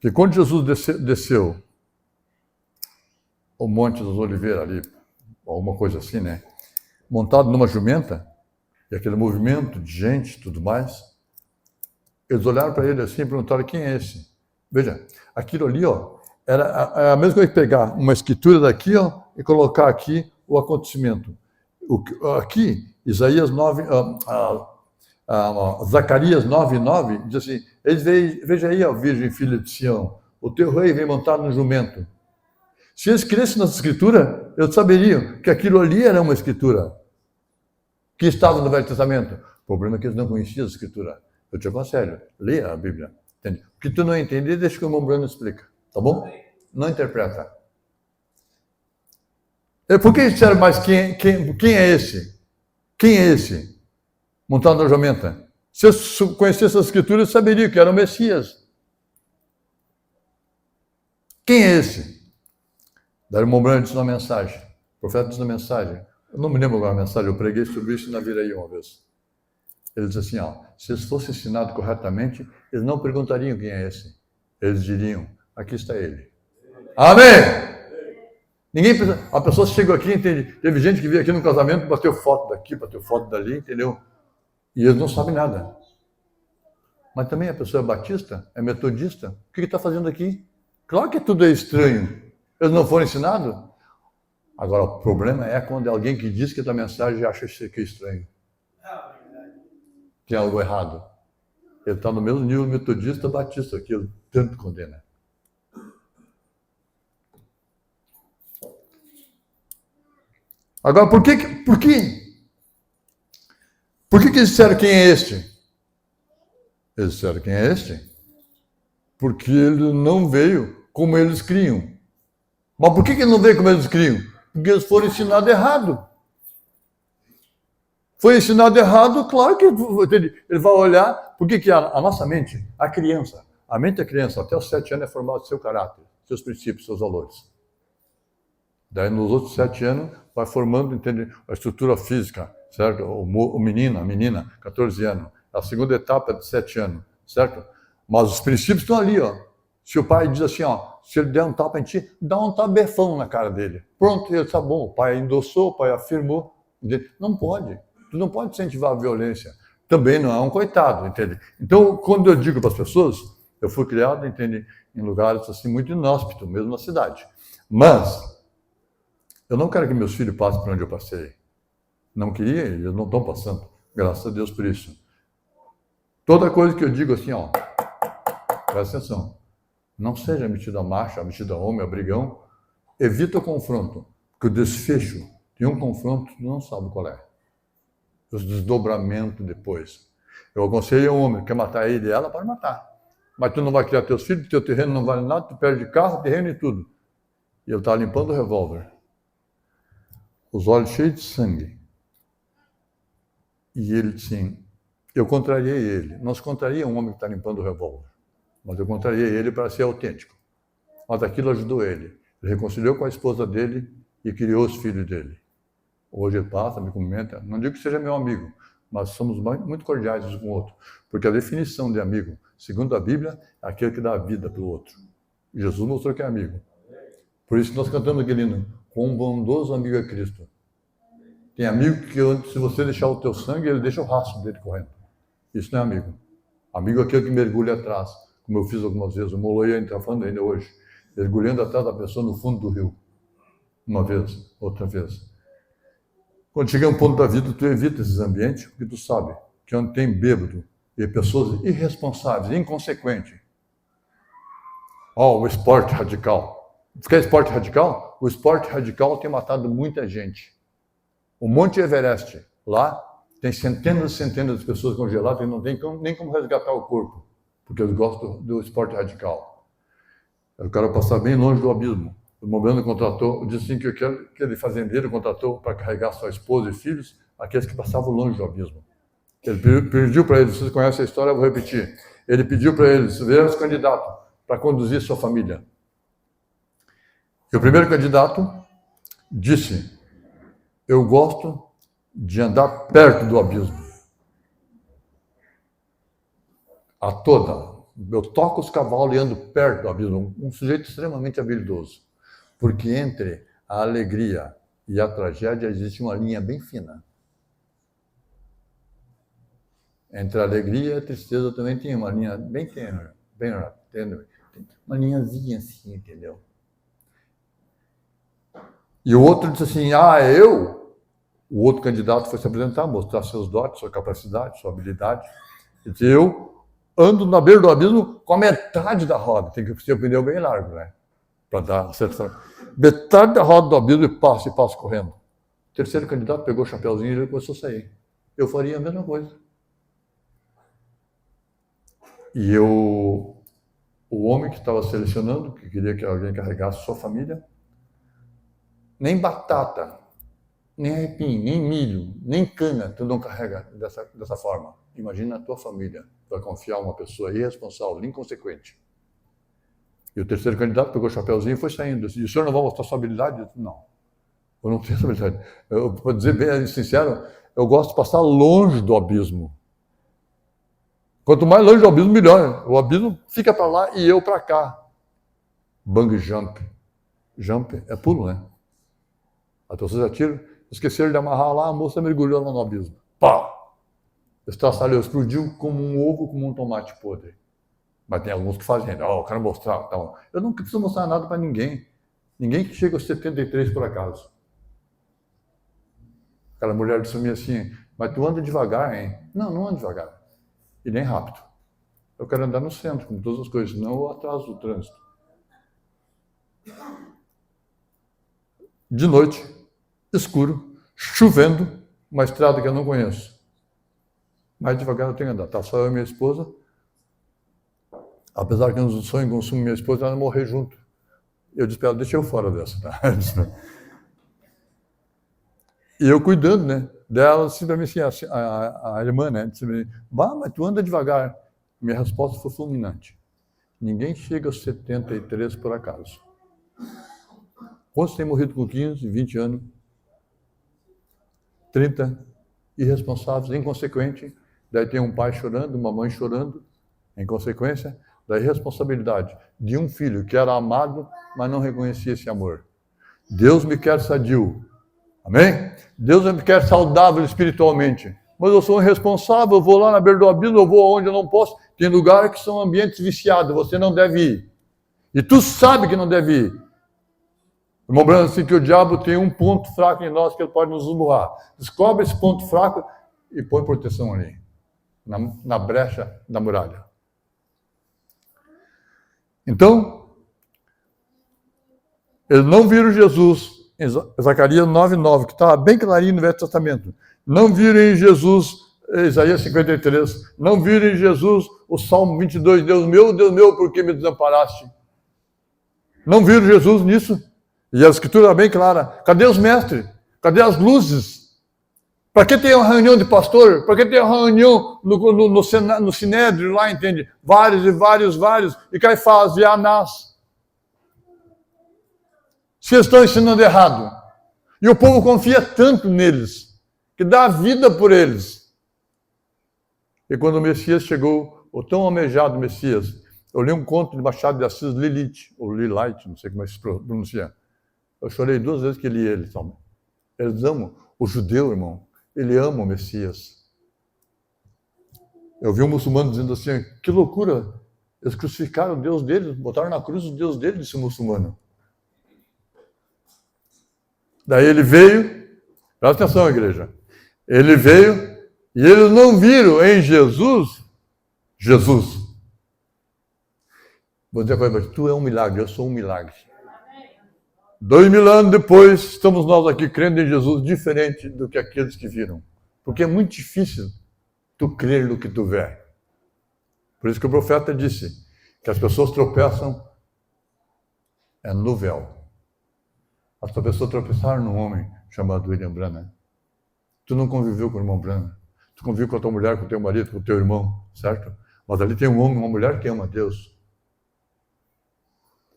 que quando Jesus desceu o Monte das Oliveiras ali, alguma coisa assim, né? Montado numa jumenta, e aquele movimento de gente e tudo mais, eles olharam para ele assim e perguntaram, quem é esse? Veja, aquilo ali, ó, era a mesma coisa que pegar uma escritura daqui, ó, e colocar aqui o acontecimento. Aqui, Isaías 9, Zacarias 9:9 diz assim, veja aí, ó, Virgem Filha de Sião, o teu rei vem montado no jumento. Se eles crescem nessa escritura, eles saberiam que aquilo ali era uma escritura que estava no Velho Testamento. O problema é que eles não conheciam a escritura. Eu te aconselho, leia a Bíblia. Entende? O que tu não entender, deixa que o irmão Bruno explica. Tá bom? Não interpreta. Por que disseram, mas quem é esse? Quem é esse? montado na jumenta. Se eu conhecesse as escrituras, eu saberia que era o Messias. Quem é esse? Daí o Mombrano disse uma mensagem. O profeta disse uma mensagem. Eu não me lembro agora a mensagem, eu preguei sobre isso na Viraí uma vez. Ele disse assim, se eles fossem ensinados corretamente, eles não perguntariam quem é esse. Eles diriam, aqui está ele. Amém! A pessoa chegou aqui, entende? Teve gente que veio aqui no casamento, bateu foto daqui, bateu foto dali, entendeu? E eles não sabem nada. Mas também a pessoa é batista, é metodista, o que está fazendo aqui? Claro que tudo é estranho. Eles não foram ensinados? Agora, o problema é quando é alguém que diz que a mensagem acha isso aqui estranho. Tem algo errado. Ele está no mesmo nível metodista, batista, que ele tanto condena. Agora, por que eles disseram quem é este? Eles disseram quem é este? Porque ele não veio como eles criam. Mas por que ele não veio como eles criam? Porque eles foram ensinados errado. Foi ensinado errado, claro que ele vai olhar. Por que a nossa mente, a mente da criança, até os 7 anos é formada seu caráter, seus princípios, seus valores. Daí nos outros 7 anos vai formando, entende, a estrutura física, certo? O menino, a menina, 14 anos. A segunda etapa é de 7 anos, certo? Mas os princípios estão ali, Se o pai diz assim, se ele der um tapa em ti, dá um tabefão na cara dele. Pronto, ele está bom. O pai endossou, o pai afirmou. Entende? Não pode. Tu não pode incentivar a violência. Também não é um coitado, entende? Então, quando eu digo para as pessoas, eu fui criado, entende, em lugares assim muito inóspitos, mesmo na cidade. Mas eu não quero que meus filhos passem por onde eu passei. Não queria, eles não estão passando. Graças a Deus por isso. Toda coisa que eu digo assim, presta atenção. Não seja metido a macho, metido a homem, a brigão. Evita o confronto. Porque o desfecho de um confronto, tu não sabe qual é. Os desdobramentos depois. Eu aconselho um homem, quer matar ele e ela, pode matar. Mas tu não vai criar teus filhos, teu terreno não vale nada, tu perde carro, terreno e tudo. E eu estava limpando o revólver. Os olhos cheios de sangue. E ele disse, eu contrariei ele. Não se contraria um homem que está limpando o revólver. Mas eu contrariei ele para ser autêntico. Mas aquilo ajudou ele. Ele reconciliou com a esposa dele e criou os filhos dele. Hoje ele passa, me cumprimenta. Não digo que seja meu amigo, mas somos muito cordiais uns com o outro. Porque a definição de amigo, segundo a Bíblia, é aquele que dá a vida para o outro. Jesus mostrou que é amigo. Por isso nós cantamos aquele hino, com um bondoso amigo é Cristo. Tem amigo que, se você deixar o teu sangue, ele deixa o rastro dele correndo. Isso não é amigo. Amigo é aquele que mergulha atrás, como eu fiz algumas vezes. O Moloia está falando ainda hoje. Mergulhando atrás da pessoa no fundo do rio. Uma vez, outra vez. Quando chega um ponto da vida, tu evita esses ambientes, porque tu sabe que onde tem bêbado e pessoas irresponsáveis, inconsequentes. O esporte radical. Tu quer esporte radical? O esporte radical tem matado muita gente. O Monte Everest, lá, tem centenas e centenas de pessoas congeladas e não tem nem como resgatar o corpo, porque eles gostam do esporte radical. Eu quero passar bem longe do abismo. O Mombrano contratou, disse assim que aquele fazendeiro contratou para carregar sua esposa e filhos, aqueles que passavam longe do abismo. Ele pediu para eles, vocês conhecem a história, eu vou repetir. Ele pediu para eles, vieram os candidatos para conduzir sua família. E o primeiro candidato disse, eu gosto de andar perto do abismo. A toda. Eu toco os cavalos e ando perto do abismo. Um sujeito extremamente habilidoso. Porque entre a alegria e a tragédia existe uma linha bem fina. Entre a alegria e a tristeza também tem uma linha bem tênue, uma linhazinha assim, entendeu? E o outro disse assim, o outro candidato foi se apresentar, mostrar seus dotes, sua capacidade, sua habilidade. Ele disse, eu ando na beira do abismo com a metade da roda, tem que ser um pneu bem largo, né? Para dar acertação. Metade da roda do abismo e passo correndo. O terceiro candidato pegou o chapéuzinho e ele começou a sair. Eu faria a mesma coisa. E o homem que estava selecionando, que queria que alguém carregasse sua família, nem batata nem aipim, nem milho, nem cana, tu não carrega dessa forma. Imagina a tua família, vai confiar uma pessoa irresponsável, inconsequente. E o terceiro candidato pegou o chapéuzinho e foi saindo. E o senhor não vai mostrar sua habilidade? Eu disse, não, eu não tenho essa habilidade. Para dizer bem sincero, eu gosto de passar longe do abismo. Quanto mais longe do abismo, melhor. O abismo fica para lá e eu para cá. Bang jump. Jump é pulo, né? As pessoas atiram, esqueceram de amarrar lá, a moça mergulhou lá no abismo. Pá! O estraçalhou, explodiu como um ovo, como um tomate podre. Mas tem alguns que fazem, eu quero mostrar. Então, eu não preciso mostrar nada para ninguém. Ninguém que chega aos 73 por acaso. Aquela mulher disse a mim assim, mas tu anda devagar, hein? Não, não ando devagar. E nem rápido. Eu quero andar no centro, como todas as coisas, senão eu atraso o trânsito. De noite, escuro, chovendo, uma estrada que eu não conheço. Mais devagar eu tenho que andar. Tá só eu e minha esposa. Apesar que eu não sonho em consumo minha esposa, ela morrer junto. Eu disse para ela, deixa eu fora dessa. Tá? E eu cuidando, né? Dela, assim, para mim, assim, a irmã, né? Disse, mas tu anda devagar. Minha resposta foi fulminante. Ninguém chega aos 73 por acaso. Quantos têm morrido com 15, 20 anos? 30, irresponsáveis, inconsequentes. Daí tem um pai chorando, uma mãe chorando, em consequência da irresponsabilidade de um filho que era amado, mas não reconhecia esse amor. Deus me quer sadio. Amém? Deus me quer saudável espiritualmente. Mas eu sou irresponsável, eu vou lá na beira do abismo, eu vou onde eu não posso. Tem lugares que são ambientes viciados, você não deve ir. E tu sabe que não deve ir. Lembrando assim que o diabo tem um ponto fraco em nós que ele pode nos esmurrar. Descobre esse ponto fraco e põe proteção ali, na brecha da muralha. Então, eles não viram Jesus em Zacarias 9:9, que estava bem clarinho no Velho Testamento. Não viram em Jesus Isaías 53. Não viram em Jesus o Salmo 22. Deus meu, por que me desamparaste? Não viram Jesus nisso? E a escritura é bem clara. Cadê os mestres? Cadê as luzes? Para que tem uma reunião de pastor? Para que tem uma reunião no Sinédrio lá, entende? Vários. E Caifás e Anás. Se eles estão ensinando errado. E o povo confia tanto neles, que dá a vida por eles. E quando o Messias chegou, o tão almejado Messias, eu li um conto de Machado de Assis, Lilith, ou Lilite, não sei como é que se pronuncia. Eu chorei 2 vezes que li ele. Então. Eles amam o judeu, irmão. Ele ama o Messias. Eu vi um muçulmano dizendo assim, que loucura. Eles crucificaram o Deus deles, botaram na cruz o Deus deles, disse o muçulmano. Daí ele veio, presta atenção, igreja. Ele veio e eles não viram em Jesus. Vou dizer uma coisa, tu é um milagre, eu sou um milagre. 2000 anos depois, estamos nós aqui crendo em Jesus diferente do que aqueles que viram. Porque é muito difícil tu crer no que tu vê. Por isso que o profeta disse que as pessoas tropeçam no véu. As pessoas tropeçaram num homem chamado William Branham. Tu não conviveu com o irmão Branham. Tu conviveu com a tua mulher, com o teu marido, com o teu irmão, certo? Mas ali tem um homem, uma mulher que ama Deus.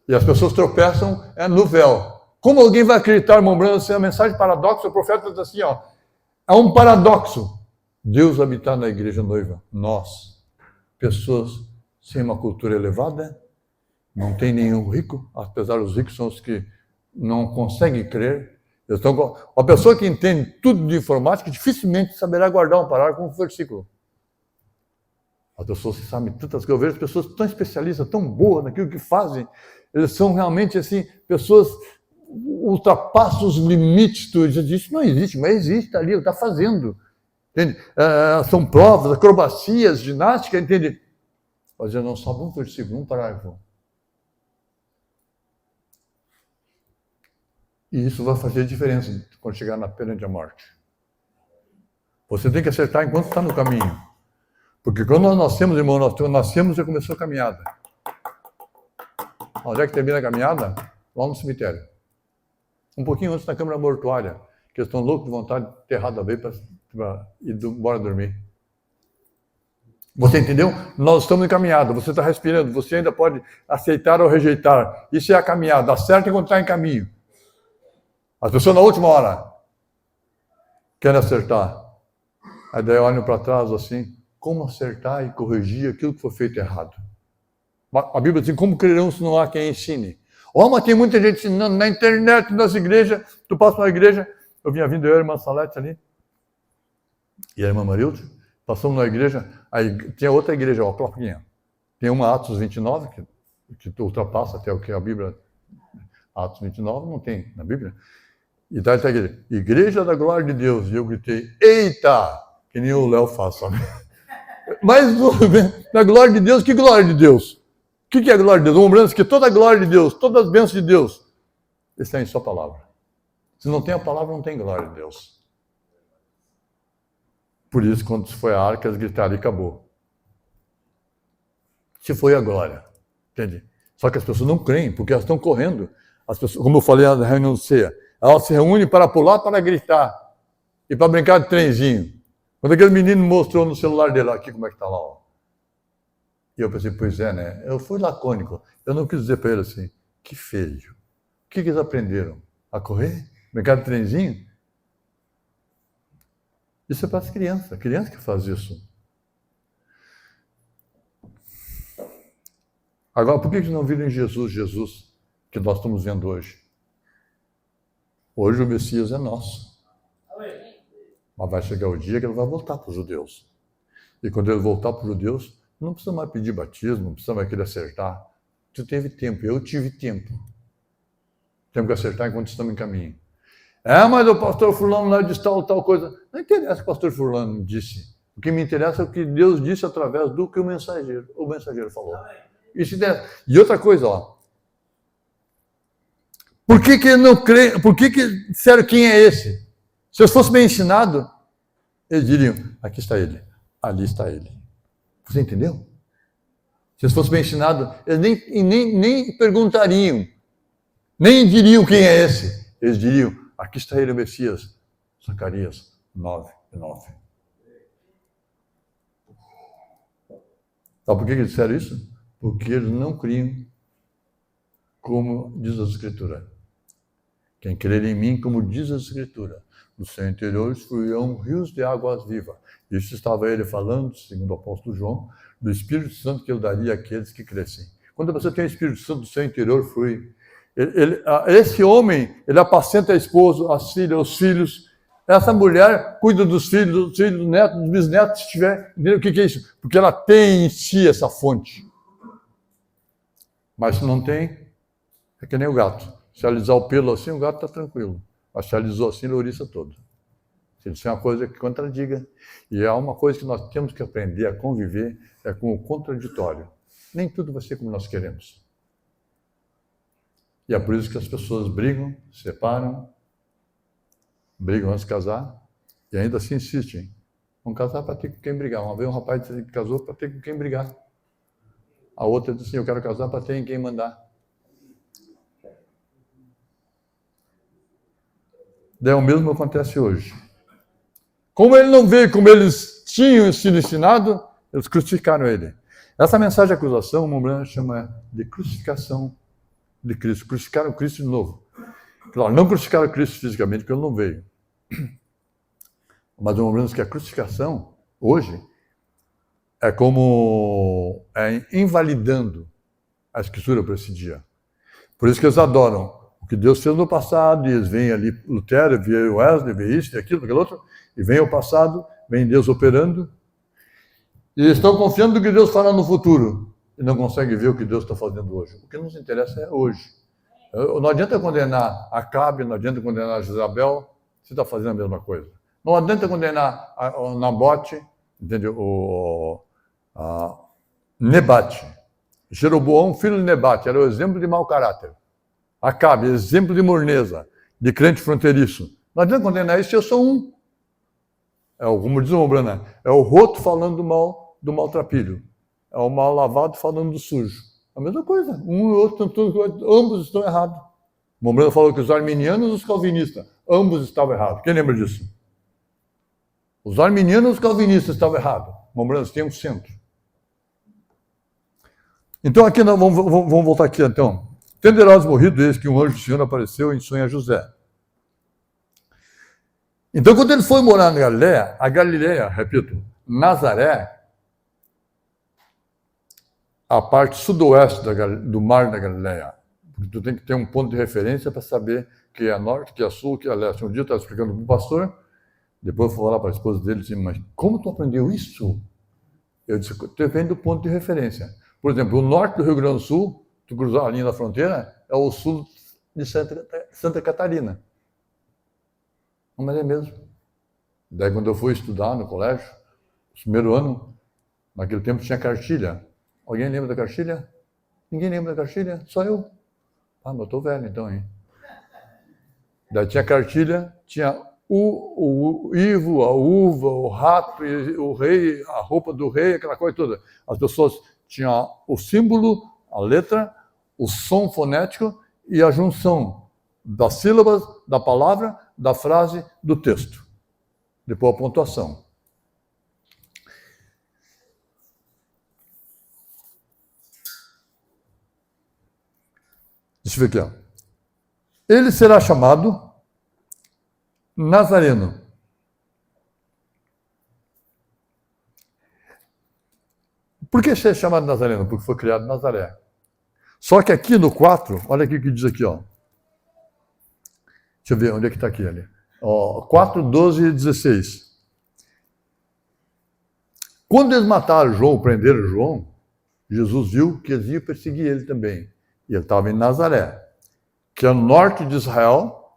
E as pessoas tropeçam no véu. Como alguém vai acreditar, irmão Branham, se é uma mensagem paradoxo? O profeta diz assim, é um paradoxo. Deus habitar na igreja noiva. Nós, pessoas sem uma cultura elevada, não tem nenhum rico, apesar dos ricos são os que não conseguem crer. A pessoa que entende tudo de informática dificilmente saberá guardar um parágrafo com um versículo. As pessoas que sabem tantas coisas, eu vejo pessoas tão especialistas, tão boas naquilo que fazem, eles são realmente assim, pessoas ultrapassam os limites, isso não existe, mas existe ali, está fazendo. Entende? São provas, acrobacias, ginástica, entende? Mas eu não sabe um versículo, um parágrafo. E isso vai fazer diferença quando chegar na pena de morte. Você tem que acertar enquanto está no caminho. Porque quando nós nascemos, irmão, nós nascemos e começou a caminhada. Onde é que termina a caminhada? Lá no cemitério. Um pouquinho antes da câmara mortuária. que estão loucos de vontade de ter errado a ver para ir embora dormir. Você entendeu? Nós estamos em caminhada, você está respirando, você ainda pode aceitar ou rejeitar. Isso é a caminhada, acerta quando está em caminho. As pessoas na última hora querem acertar. Aí daí olham para trás assim, como acertar e corrigir aquilo que foi feito errado. A Bíblia diz, como crerão se não há quem ensine? Mas tem muita gente ensinando na internet, nas igrejas. Tu passa na igreja, eu vinha vindo, eu e a irmã Salete ali, e a irmã Marilde, passamos na igreja, aí tinha outra igreja, ó, plaquinha. Tem uma Atos 29, que ultrapassa até o que a Bíblia... Atos 29 não tem na Bíblia. E daí está a igreja da glória de Deus. E eu gritei, eita! Que nem o Léo faz, sabe? Mas na glória de Deus, que glória de Deus? O que é a glória de Deus? Lembrando que toda a glória de Deus, todas as bênçãos de Deus, está em sua palavra. Se não tem a palavra, não tem glória de Deus. Por isso, quando se foi a arca, eles gritaram e acabou. Se foi a glória. Entende? Só que as pessoas não creem, porque elas estão correndo. As pessoas, como eu falei na reunião do CEA, elas se reúnem para pular, para gritar. E para brincar de trenzinho. Quando aquele menino mostrou no celular dele, aqui como é que está lá, ó. E eu pensei, pois é, né? Eu fui lacônico. Eu não quis dizer para ele assim, que feio. O que eles aprenderam? A correr? Brincar de trenzinho? Isso é para as crianças. A criança que faz isso. Agora, por que eles não viram em Jesus, que nós estamos vendo hoje? Hoje o Messias é nosso. Mas vai chegar o dia que ele vai voltar para os judeus. E quando ele voltar para os judeus, não precisa mais pedir batismo, não precisa mais querer acertar. Tu teve tempo, eu tive tempo. Temos que acertar enquanto estamos em caminho. Mas o pastor fulano lá disse tal coisa. Não interessa o que o pastor fulano disse. O que me interessa é o que Deus disse através do que o mensageiro falou. Isso interessa. E outra coisa, ó. Por que ele não crê? Por que disseram quem é esse? Se eu fosse bem ensinado, eles diriam, aqui está ele, ali está ele. Você entendeu? Se eles fossem bem ensinados, eles nem perguntariam, nem diriam quem é esse. Eles diriam, aqui está ele, o Messias. Zacarias 9:9. Sabe por que eles disseram isso? Porque eles não criam, como diz a Escritura. Quem crer em mim, como diz a Escritura, no seu interior fluirão rios de águas vivas. Isso estava ele falando, segundo o apóstolo João, do Espírito Santo que ele daria àqueles que crescem. Quando você tem o Espírito Santo, do seu interior flui. Esse homem, ele apacenta a esposa, as filhas, os filhos. Essa mulher cuida dos filhos, dos netos, dos bisnetos, se tiver. Entendeu o que é isso? Porque ela tem em si essa fonte. Mas se não tem, é que nem o gato. Se alisar o pelo assim, o gato está tranquilo. Mas se alisou assim, ele ouriça todo. Isso é uma coisa que contradiga. E é uma coisa que nós temos que aprender a conviver, é com o contraditório. Nem tudo vai ser como nós queremos. E é por isso que as pessoas brigam, se separam, brigam antes de casar, e ainda assim insistem. Vão casar para ter com quem brigar. Uma vez um rapaz disse que casou para ter com quem brigar. A outra disse assim, eu quero casar para ter em quem mandar. Daí o mesmo acontece hoje. Como ele não veio como eles tinham sido ensinados, eles crucificaram ele. Essa mensagem de acusação, o Mombrana chama de crucificação de Cristo. Crucificaram Cristo de novo. Claro, não crucificaram Cristo fisicamente, porque ele não veio. Mas o Mombrana diz que a crucificação, hoje, é como invalidando a Escritura para esse dia. Por isso que eles adoram o que Deus fez no passado, e eles veem ali Lutero, vê Wesley, vê isso, vê aquilo, aquilo outro, e vem o passado, vem Deus operando, e eles estão confiando no que Deus fará no futuro, e não conseguem ver o que Deus está fazendo hoje. O que nos interessa é hoje. Não adianta condenar Acabe, não adianta condenar Jezabel, você está fazendo a mesma coisa. Não adianta condenar o Nabote, entendeu? Nebate. Jeroboão, filho de Nebate, era o exemplo de mau caráter. Acabe, exemplo de morneza, de crente fronteiriço. Não adianta condenar isso, eu sou um. Como diz o Mombrana, é o roto falando do maltrapilho. É o mal lavado falando do sujo. É a mesma coisa. Um e outro, ambos estão errados. Mombrano falou que os arminianos e os calvinistas, ambos estavam errados. Quem lembra disso? Os arminianos e os calvinistas estavam errados. Mombrano tem um centro. Então, aqui nós vamos voltar aqui, então. Tendo Herodes morrido, eis que um anjo do Senhor apareceu em sonho a José. Então, quando ele foi morar na Galileia, a Galileia, repito, Nazaré, a parte sudoeste do mar da Galileia. Porque tu tem que ter um ponto de referência para saber que é norte, que é sul, que é leste. Um dia eu estava explicando para o pastor, depois eu fui falar para a esposa dele e disse, mas como tu aprendeu isso? Eu disse, depende do ponto de referência. Por exemplo, o norte do Rio Grande do Sul, tu cruzar a linha da fronteira, é o sul de Santa Catarina. Mas é mesmo. Daí, quando eu fui estudar no colégio, no primeiro ano, naquele tempo tinha cartilha. Alguém lembra da cartilha? Ninguém lembra da cartilha? Só eu. Ah, mas eu estou velho então, hein? Daí tinha cartilha, tinha o Ivo, a uva, o rato, o rei, a roupa do rei, aquela coisa toda. As pessoas tinham o símbolo, a letra, o som fonético e a junção das sílabas, da palavra, da frase, do texto. Depois a pontuação. Deixa eu ver aqui. Ó. Ele será chamado Nazareno. Por que ser chamado Nazareno? Porque foi criado em Nazaré. Só que aqui no 4, olha aqui o que diz aqui, ó. Deixa eu ver onde é que está aqui. Ali. Ó, 4, 12 e 16. Quando eles mataram João, prenderam João, Jesus viu que eles iam perseguir ele também. E ele estava em Nazaré, que é no norte de Israel,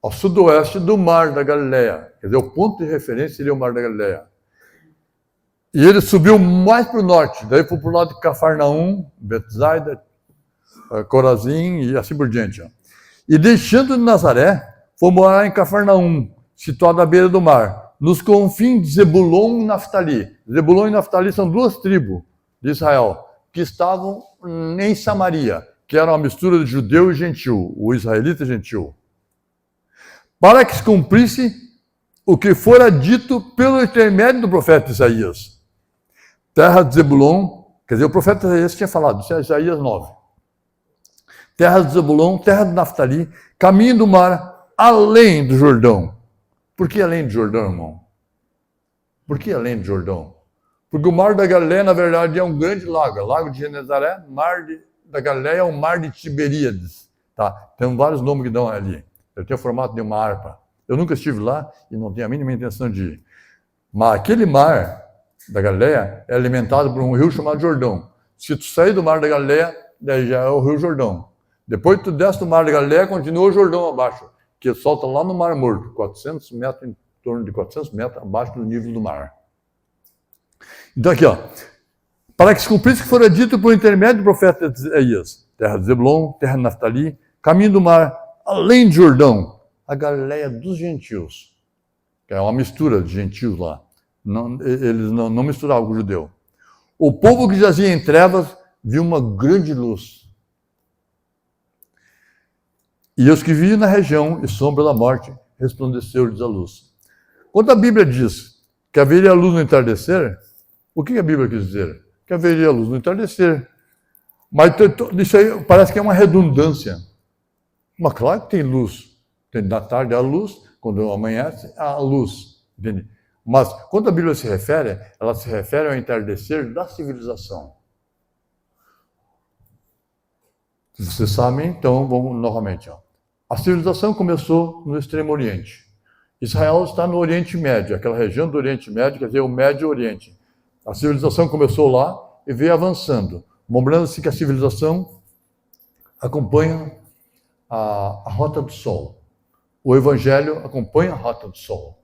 ao sudoeste do Mar da Galileia. Quer dizer, o ponto de referência seria o Mar da Galileia. E ele subiu mais para o norte, daí foi para o lado de Cafarnaum, Betsaida, Corazim e assim por diante. Ó. E deixando de Nazaré, foi morar em Cafarnaum, situado à beira do mar, nos confins de Zebulon e Naftali. Zebulon e Naftali são duas tribos de Israel, que estavam em Samaria, que era uma mistura de judeu e gentil, o israelita gentil. Para que se cumprisse o que fora dito pelo intermédio do profeta Isaías. Terra de Zebulon, quer dizer, o profeta Isaías tinha falado, isso é Isaías 9. Terra de Zebulon, terra de Naftali, caminho do mar, além do Jordão. Por que além do Jordão, irmão? Por que além do Jordão? Porque o Mar da Galileia, na verdade, é um grande lago. Lago de Genezaré, da Galileia é o Mar de Tiberíades. Tá? Tem vários nomes que dão ali. Ele tem o formato de uma harpa. Eu nunca estive lá e não tenho a mínima intenção de ir. Mas aquele mar da Galileia é alimentado por um rio chamado Jordão. Se tu sair do Mar da Galileia, daí já é o Rio Jordão. Depois tu desce do Mar da Galileia, continua o Jordão abaixo, que solta lá no Mar Morto, 400 metros, em torno de 400 metros abaixo do nível do mar. Então aqui, ó, para que se cumprisse o que fora dito por intermédio do profeta Isaías, terra de Zebulon, terra de Naftali, caminho do mar, além de Jordão, a Galileia dos gentios, que é uma mistura de gentios lá. Não, eles não misturavam com o judeu. O povo que jazia em trevas viu uma grande luz. E os que viviam na região e sombra da morte resplandeceu-lhes a luz. Quando a Bíblia diz que haveria luz no entardecer, o que a Bíblia quis dizer? Que haveria luz no entardecer. Mas isso aí parece que é uma redundância. Mas claro que tem luz. Tem da tarde a luz, quando amanhece a luz. Entende? Mas quando a Bíblia se refere, ela se refere ao entardecer da civilização. Se vocês sabem, então vamos novamente. Ó. A civilização começou no Extremo Oriente. Israel está no Oriente Médio, aquela região do Oriente Médio, quer dizer, o Médio Oriente. A civilização começou lá e veio avançando. Lembrando-se que a civilização acompanha a rota do Sol. O Evangelho acompanha a rota do Sol.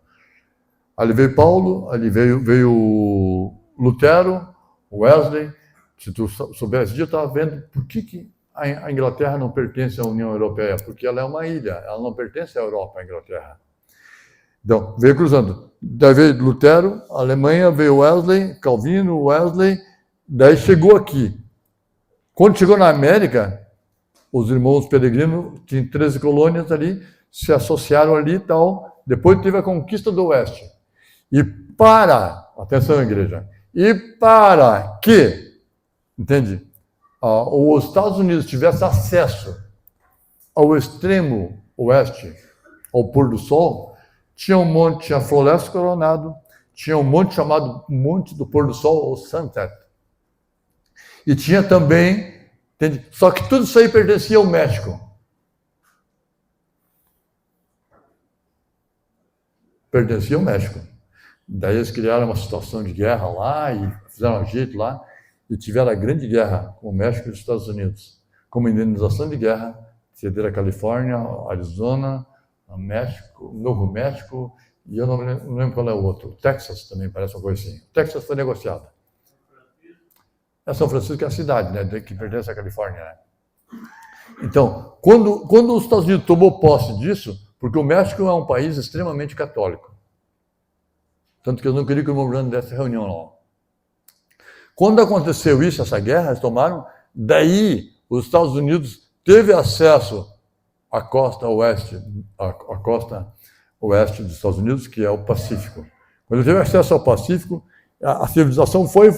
Ali veio Paulo, ali veio Lutero, Wesley. Se tu soubesse disso, eu estava vendo por que a Inglaterra não pertence à União Europeia, porque ela é uma ilha, ela não pertence à Europa, a Inglaterra. Então, veio cruzando. Daí veio Lutero, Alemanha, veio Wesley, Calvino, Wesley, daí chegou aqui. Quando chegou na América, os irmãos peregrinos, tinham 13 colônias ali, se associaram ali e tal. Depois teve a conquista do Oeste. E atenção igreja, e para que, entende, os Estados Unidos tivesse acesso ao extremo oeste, ao pôr do sol, tinha um monte, tinha Floresta Coronado, tinha um monte chamado Monte do Pôr do Sol, ou Sunset. E tinha também, entende? Só que tudo isso aí pertencia ao México. Pertencia ao México. Daí eles criaram uma situação de guerra lá e fizeram um jeito lá e tiveram a grande guerra com o México e os Estados Unidos. Como indenização de guerra, cederam a Califórnia, Arizona, México, Novo México, e eu não lembro qual é o outro. O Texas também parece uma coisa assim. O Texas foi negociado. São Francisco que é a cidade, né, que pertence à Califórnia. Né? Então, quando os Estados Unidos tomou posse disso, porque o México é um país extremamente católico. Tanto que eu não queria que o irmão Branham desse reunião lá. Quando aconteceu isso, essa guerra, eles tomaram, daí os Estados Unidos teve acesso à costa oeste, à costa oeste dos Estados Unidos, que é o Pacífico. Quando teve acesso ao Pacífico, a civilização foi,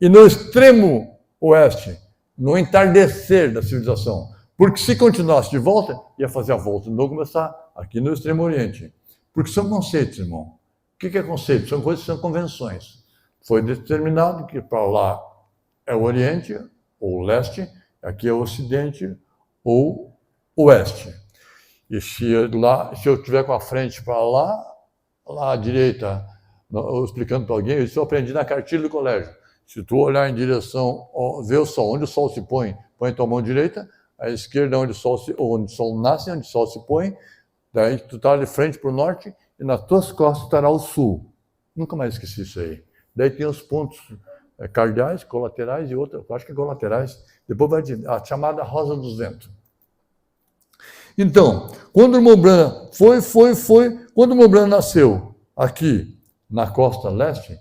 e no extremo oeste, no entardecer da civilização, porque se continuasse de volta, ia fazer a volta, não começar aqui no extremo oriente. Porque são conceitos, irmão. O que é conceito? São coisas que são convenções. Foi determinado que para lá é o oriente, ou o leste, aqui é o ocidente, ou o oeste. E se eu estiver com a frente para lá à direita, eu explicando para alguém, isso eu aprendi na cartilha do colégio. Se tu olhar em direção, ver o sol, onde o sol se põe tua mão direita, à esquerda onde o sol nasce, onde o sol se põe, daí tu está de frente para o norte, e nas tuas costas estará o sul. Nunca mais esqueci isso aí. Daí tem os pontos cardeais, colaterais e outros, eu acho que é colaterais. Depois vai dizer, a chamada rosa dos ventos. Então, quando o irmão Branham quando o irmão Branham nasceu aqui na costa leste,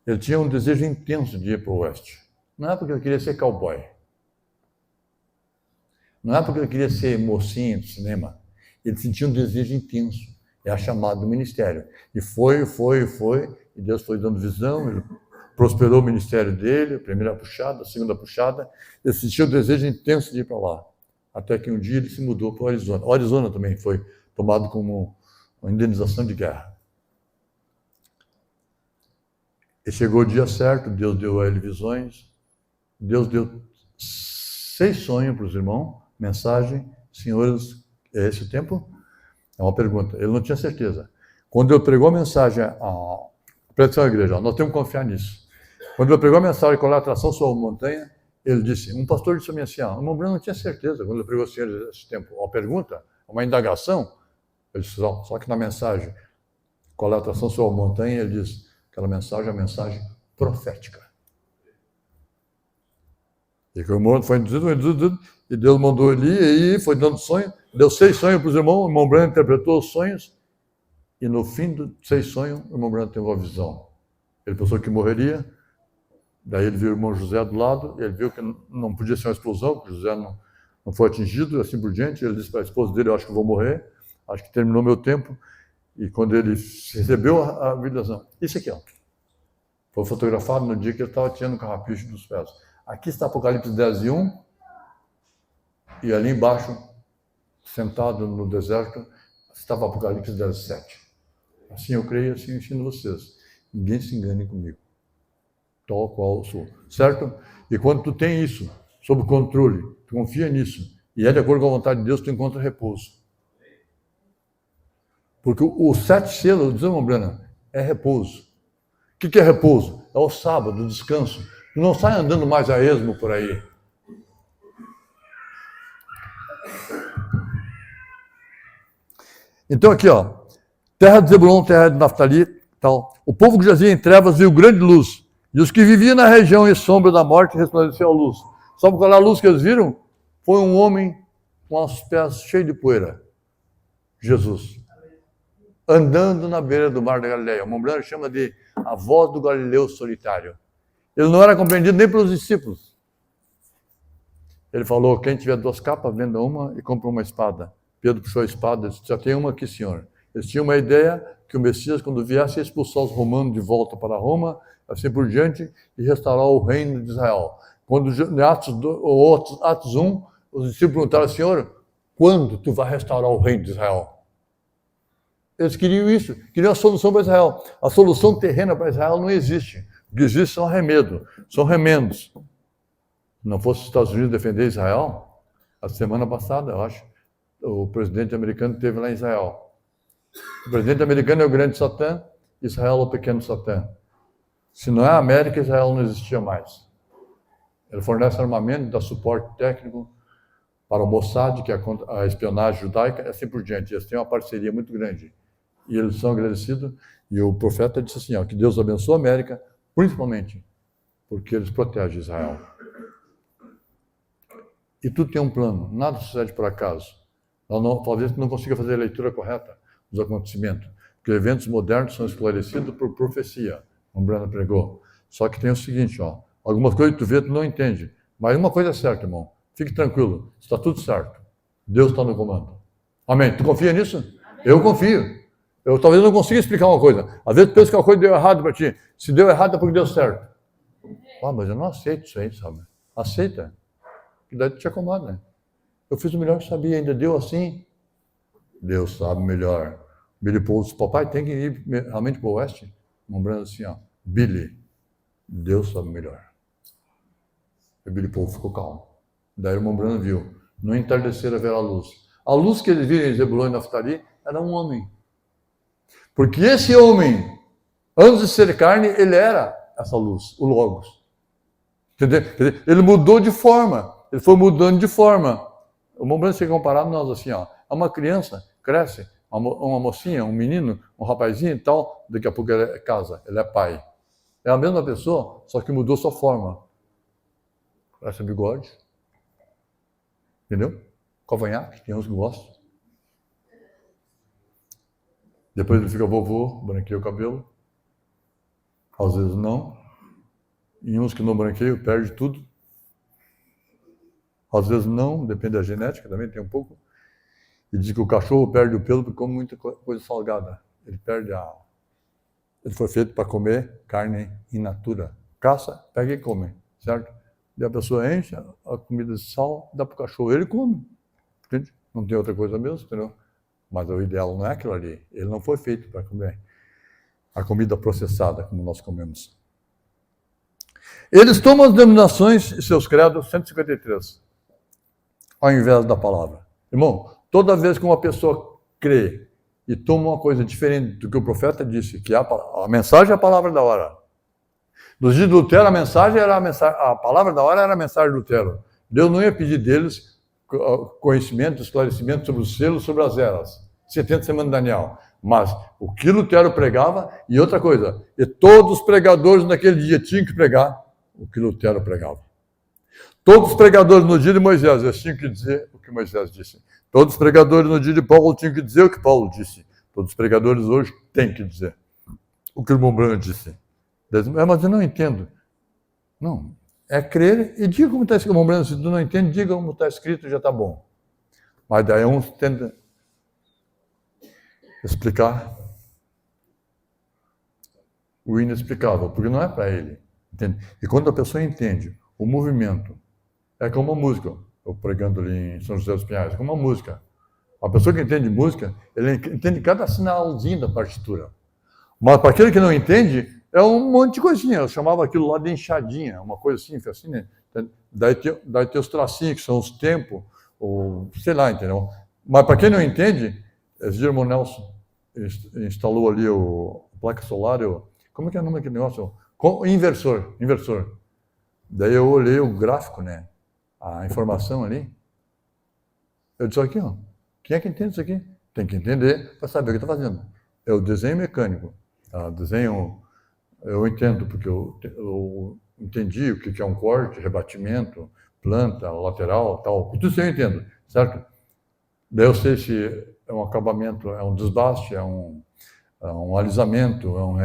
ele tinha um desejo intenso de ir para o oeste. Não é porque ele queria ser cowboy. Não é porque ele queria ser mocinho de cinema. Ele sentia um desejo intenso. É a chamada do ministério. E foi, e Deus foi dando visão, ele prosperou o ministério dele, a primeira puxada, a segunda puxada, ele sentiu um desejo intenso de ir para lá. Até que um dia ele se mudou para o Arizona. O Arizona também foi tomado como uma indenização de guerra. E chegou o dia certo, Deus deu a ele visões, Deus deu 6 sonhos para os irmãos, mensagem, senhores, é esse o tempo? É uma pergunta, ele não tinha certeza. Quando ele pregou a mensagem, presta atenção, igreja, nós temos que confiar nisso. Quando ele pregou a mensagem com a atração sobre a montanha, ele disse, um pastor disse a mim assim, o irmão Branham não tinha certeza quando ele pregou o senhor esse tempo. Uma pergunta, uma indagação, ele disse, só que na mensagem, com a atração sobre a montanha, ele disse, aquela mensagem é uma mensagem profética. E que o irmão foi induzido, e Deus mandou ele e foi dando sonho, deu 6 sonhos para os irmãos, o irmão Branham interpretou os sonhos, e no fim dos 6 sonhos, o irmão Branham teve uma visão. Ele pensou que morreria, daí ele viu o irmão José do lado, ele viu que não podia ser uma explosão, porque José não foi atingido, assim por diante. Ele disse para a esposa dele, eu acho que eu vou morrer, acho que terminou meu tempo. E quando ele recebeu a visão, isso aqui, foi fotografado no dia que ele estava tirando o carrapicho dos pés. Aqui está Apocalipse 10:1, e ali embaixo, sentado no deserto, estava Apocalipse 10:7. Assim eu creio, assim eu ensino vocês. Ninguém se engane comigo. Tal qual eu sou. Certo? E quando tu tem isso sob controle, tu confia nisso, e é de acordo com a vontade de Deus, tu encontra repouso. Porque o 7 selos, diz o irmão Branham, é repouso. O que é repouso? É o sábado, o descanso. Tu não sai andando mais a esmo por aí. Então aqui, terra de Zebulon, terra de Naftali, tal. O povo que jazia em trevas viu grande luz, e os que viviam na região e sombra da morte resplandeceu a luz. Sabe qual é a luz que eles viram? Foi um homem com os pés cheios de poeira. Jesus. Andando na beira do mar da Galileia. O irmão Branham chama de a voz do Galileu solitário. Ele não era compreendido nem pelos discípulos. Ele falou, quem tiver 2 capas, venda uma e compra uma espada. Pedro puxou a espada e disse, já tem uma aqui, senhor. Eles tinham uma ideia que o Messias, quando viesse, ia expulsar os romanos de volta para Roma, assim por diante, e restaurar o reino de Israel. Quando em Atos 1, os discípulos perguntaram, Senhor, quando tu vai restaurar o reino de Israel? Eles queriam isso, queriam a solução para Israel. A solução terrena para Israel não existe. O que existe são arremedos, são remendos. Se não fosse os Estados Unidos defender Israel, a semana passada, eu acho, o presidente americano esteve lá em Israel. O presidente americano é o grande Satã, Israel é o pequeno Satã. Se não é a América, Israel não existia mais. Ele fornece armamento, dá suporte técnico para o Mossad, que é a espionagem judaica, e assim por diante. Eles têm uma parceria muito grande. E eles são agradecidos. E o profeta disse assim, ó, que Deus abençoe a América, principalmente porque eles protegem Israel. E tudo tem um plano, nada sucede por acaso. Talvez não consiga fazer a leitura correta dos acontecimentos, porque eventos modernos são esclarecidos por profecia, como Brana pregou. Só que tem o seguinte, ó, algumas coisas que tu vê, tu não entende. Mas uma coisa é certa, irmão, fique tranquilo, está tudo certo. Deus está no comando. Amém? Tu confia nisso? Amém. Eu confio. Eu talvez não consiga explicar uma coisa. Às vezes tu pensa que uma coisa deu errado para ti. Se deu errado é porque deu certo. Ah, mas eu não aceito isso aí, sabe? Aceita. Que daí tu te acomoda, né? Eu fiz o melhor que sabia, ainda deu assim. Deus sabe melhor. Billy Paul disse, papai, tem que ir realmente para o oeste? Lembrando assim, ó, Billy, Deus sabe melhor. E Billy Paul ficou calmo. Daí o irmão Branham viu, no entardecer haverá luz. A luz que eles viram em Zebulon e Naftali era um homem. Porque esse homem, antes de ser carne, ele era essa luz, o Logos. Entendeu? Ele mudou de forma. Ele foi mudando de forma. O irmão Branham chega comparado a nós assim, ó. É uma criança, cresce, uma mocinha, um menino, um rapazinho e tal, daqui a pouco ele é casa, ele é pai. É a mesma pessoa, só que mudou sua forma. Cresce bigode. Entendeu? Cavanhaque, tem uns que gostam. Depois ele fica vovô, branqueia o cabelo. Às vezes não. E uns que não branqueiam, perde tudo. Às vezes não, depende da genética, também tem um pouco. E diz que o cachorro perde o pelo porque come muita coisa salgada. Ele perde a... Ele foi feito para comer carne in natura. Caça, pega e come, certo? E a pessoa enche a comida de sal, dá para o cachorro, ele come. Entende? Não tem outra coisa mesmo, entendeu? Mas o ideal não é aquilo ali. Ele não foi feito para comer a comida processada, como nós comemos. Eles tomam as denominações e seus credos 153, ao invés da palavra. Irmão, toda vez que uma pessoa crê e toma uma coisa diferente do que o profeta disse, que a mensagem é a palavra da hora. Nos dias de Lutero, a mensagem era a palavra da hora era a mensagem de Lutero. Deus não ia pedir deles conhecimento, esclarecimento sobre os selos, sobre as eras. 70 semanas de Daniel. Mas o que Lutero pregava, e outra coisa, e todos os pregadores naquele dia tinham que pregar o que Lutero pregava. Todos os pregadores no dia de Moisés, eles tinham que dizer o que Moisés disse. Todos os pregadores no dia de Paulo tinham que dizer o que Paulo disse. Todos os pregadores hoje têm que dizer o que o irmão Branham disse. Mas eu não entendo. Não, é crer e diga como está escrito. O irmão Branham, se tu não entende, diga como está escrito, já está bom. Mas daí uns tentam explicar o inexplicável, porque não é para ele. Entende? E quando a pessoa entende o movimento, é como uma música. Eu pregando ali em São José dos Pinhais, como uma música. A pessoa que entende música, ele entende cada sinalzinho da partitura. Mas para aquele que não entende, é um monte de coisinha. Eu chamava aquilo lá de enxadinha, uma coisa assim, né? Daí tem os tracinhos, que são os tempos, ou sei lá, entendeu? Mas para quem não entende, esse dia o irmão Nelson instalou ali a placa solar, como é que é o nome daquele negócio? Inversor. Daí eu olhei o gráfico, né? A informação ali. Eu disse aqui, ó, quem é que entende isso aqui? Tem que entender para saber o que está fazendo. É o desenho mecânico. Desenho, eu entendo, porque eu entendi o que é um corte, rebatimento, planta, lateral, tal. Tudo isso eu entendo, certo? Daí eu sei se é um acabamento, é um desbaste, é um alisamento, é um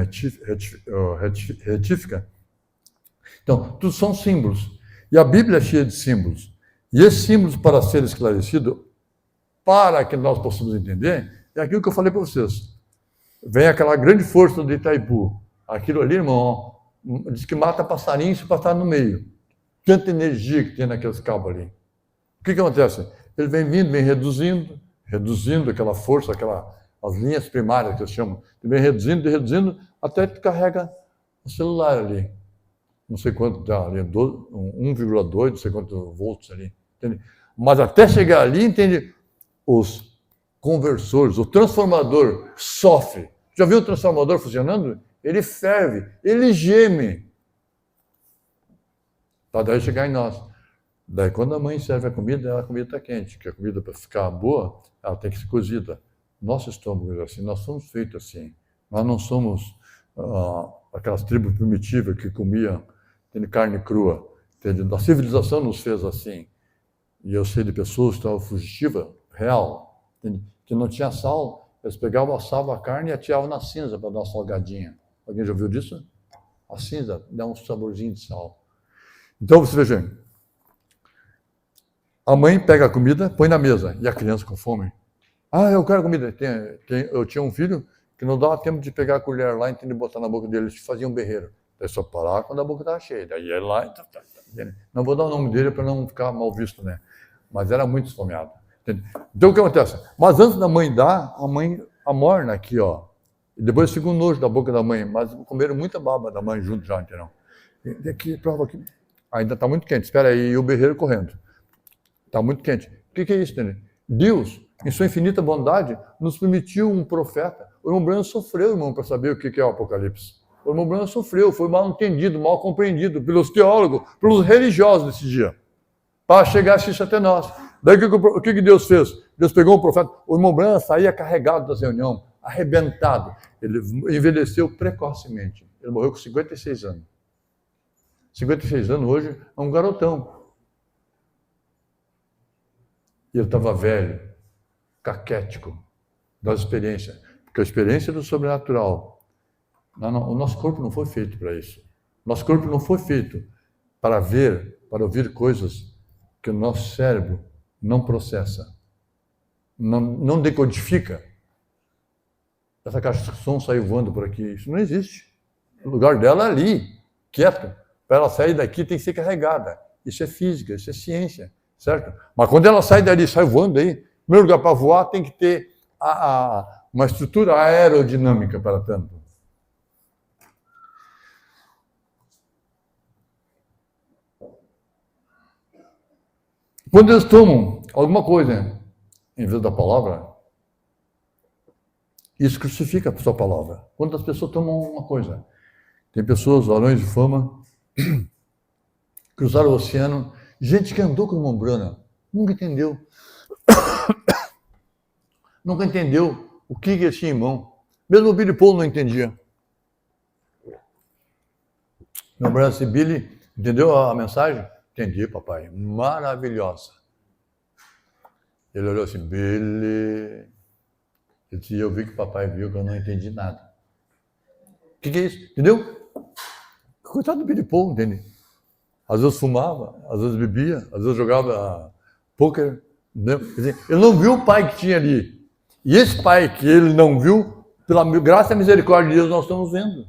retífica. Então, tudo são símbolos. E a Bíblia é cheia de símbolos. E esse símbolo, para ser esclarecido, para que nós possamos entender, é aquilo que eu falei para vocês. Vem aquela grande força do Itaipu. Aquilo ali, irmão, diz que mata passarinho se passar no meio. Tanta energia que tem naqueles cabos ali. O que acontece? Ele vem vindo, vem reduzindo aquela força, as linhas primárias que eu chamo. Ele vem reduzindo, até que carrega o celular ali. Não sei quanto dá ali, 1,2, não sei quantos volts ali. Entende? Mas até chegar ali, entende? Os conversores, o transformador sofre. Já viu o transformador funcionando? Ele ferve, ele geme. Para daí chegar em nós. Daí quando a mãe serve a comida está quente, porque a comida para ficar boa, ela tem que ser cozida. Nosso estômago é assim, nós somos feitos assim. Nós não somos aquelas tribos primitivas que comiam carne crua. Entende? A civilização nos fez assim. E eu sei de pessoas que estavam fugitivas, real, entende? Que não tinha sal, eles pegavam, assavam a carne e atiravam na cinza para dar uma salgadinha. Alguém já ouviu disso? A cinza dá um saborzinho de sal. Então, você veja, a mãe pega a comida, põe na mesa, e a criança com fome. Eu quero comida. Eu tinha um filho que não dava tempo de pegar a colher lá e botar na boca dele, eles faziam um berreiro. Daí só parava quando a boca estava cheia. Daí ia lá e... Não vou dar o nome dele para não ficar mal visto, né? Mas era muito esfomeado. Entende? Então, o que acontece? Mas antes da mãe dar, a mãe amorna aqui, ó. E depois fica um nojo da boca da mãe, mas comeram muita baba da mãe junto já, entendeu? E aqui, prova aqui. Ainda está muito quente, espera aí, e o berreiro correndo. Está muito quente. O que é isso, entendeu? Deus, em sua infinita bondade, nos permitiu um profeta. O irmão Branham sofreu, irmão, para saber o que é o Apocalipse. O irmão Branham sofreu, foi mal entendido, mal compreendido pelos teólogos, pelos religiosos desse dia, para chegar isso até nós. Daí o que Deus fez? Deus pegou um profeta, o irmão Branham saía carregado das reuniões, arrebentado. Ele envelheceu precocemente. Ele morreu com 56 anos. 56 anos hoje é um garotão. E ele estava velho, caquético, das experiências. Porque a experiência do sobrenatural, o nosso corpo não foi feito para isso. Nosso corpo não foi feito para ver, para ouvir coisas que o nosso cérebro não processa, não decodifica. Essa caixa de som saiu voando por aqui. Isso não existe. O lugar dela é ali, quieto. Para ela sair daqui tem que ser carregada. Isso é física, isso é ciência, certo? Mas quando ela sai dali, sai voando aí, no primeiro lugar para voar tem que ter uma estrutura aerodinâmica para tanto. Quando eles tomam alguma coisa em vez da palavra, isso crucifica a sua palavra. Quando as pessoas tomam uma coisa, tem pessoas, varões de fama, cruzaram o oceano, gente que andou com o irmão Branham, nunca entendeu. Nunca entendeu o que ele tinha em mão. Mesmo o Billy Paul não entendia. O irmão Branham disse, Billy, entendeu a mensagem? Entendi, papai. Maravilhosa. Ele olhou assim, Billy. Ele disse, eu vi que o papai viu que eu não entendi nada. O que é isso? Entendeu? Coitado do Billy Paul, entende? Às vezes fumava, às vezes bebia, às vezes jogava pôquer. Ele não viu o pai que tinha ali. E esse pai que ele não viu, pela graça e misericórdia de Deus, nós estamos vendo.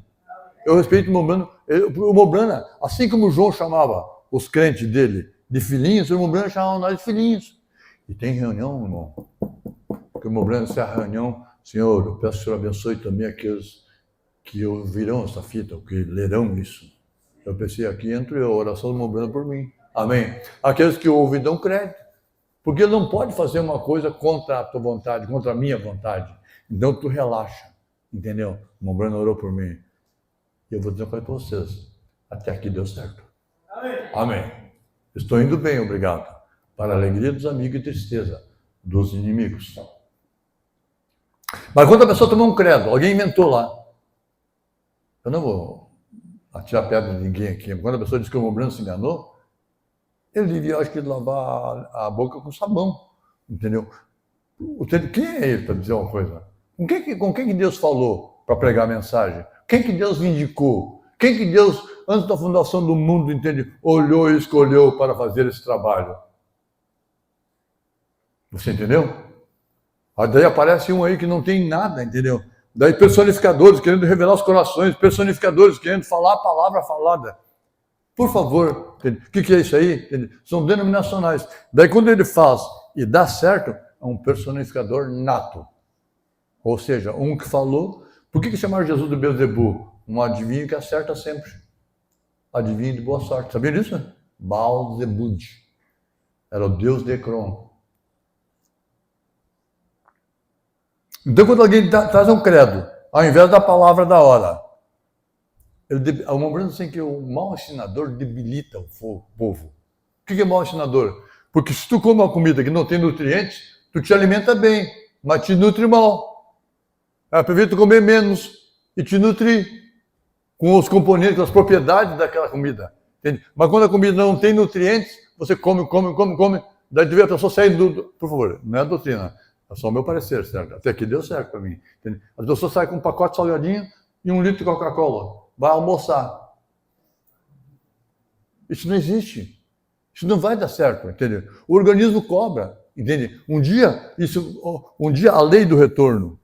Eu respeito o irmão Branham. O irmão Branham, assim como o João chamava os crentes dele de filhinhos, o irmão Branham chamava nós de filhinhos. E tem reunião, irmão. Porque o irmão Branham, se é a reunião, Senhor, eu peço que o Senhor abençoe também aqueles que ouvirão essa fita, que lerão isso. Eu pensei, aqui entre a oração do irmão Branham por mim. Amém. Aqueles que ouvem dão crédito. Porque ele não pode fazer uma coisa contra a tua vontade, contra a minha vontade. Então tu relaxa. Entendeu? O irmão Branham orou por mim. E eu vou dizer uma coisa para vocês. Até aqui deu certo. Amém. Amém. Estou indo bem, obrigado. Para a alegria dos amigos e tristeza dos inimigos. Mas quando a pessoa tomou um credo, alguém inventou lá. Eu não vou atirar pedra de ninguém aqui. Quando a pessoa diz que o irmão Branham se enganou, ele devia, acho que, lavar a boca com sabão. Entendeu? Quem é ele para dizer uma coisa? Com quem que Deus falou para pregar a mensagem? Quem que Deus vindicou? Quem que Deus, antes da fundação do mundo, entende, olhou e escolheu para fazer esse trabalho? Você entendeu? Aí daí aparece um aí que não tem nada, entendeu? Daí personificadores querendo revelar os corações, personificadores querendo falar a palavra falada. Por favor, o que é isso aí? Entendeu? São denominacionais. Daí quando ele faz e dá certo, é um personificador nato. Ou seja, um que falou. Por que chamaram Jesus de Beelzebub? Um adivinho que acerta sempre. Adivinho de boa sorte. Sabia disso? Baal-zebub. Era o deus de Ecrom. Então, quando alguém traz um credo, ao invés da palavra da hora, uma lembrando assim que o mau ensinador debilita o povo. O que é mau ensinador? Porque se tu come uma comida que não tem nutrientes, tu te alimenta bem, mas te nutre mal. É prefiro tu comer menos e te nutrir com os componentes, com as propriedades daquela comida. Entende? Mas quando a comida não tem nutrientes, você come, daí tu vê a pessoa saindo do... Por favor, não é a doutrina, é só o meu parecer, certo? Até aqui deu certo para mim. Entende? As pessoas saem com um pacote de salgadinho e 1 litro de Coca-Cola. Vai almoçar. Isso não existe. Isso não vai dar certo, entendeu? O organismo cobra, entende? Um dia a lei do retorno.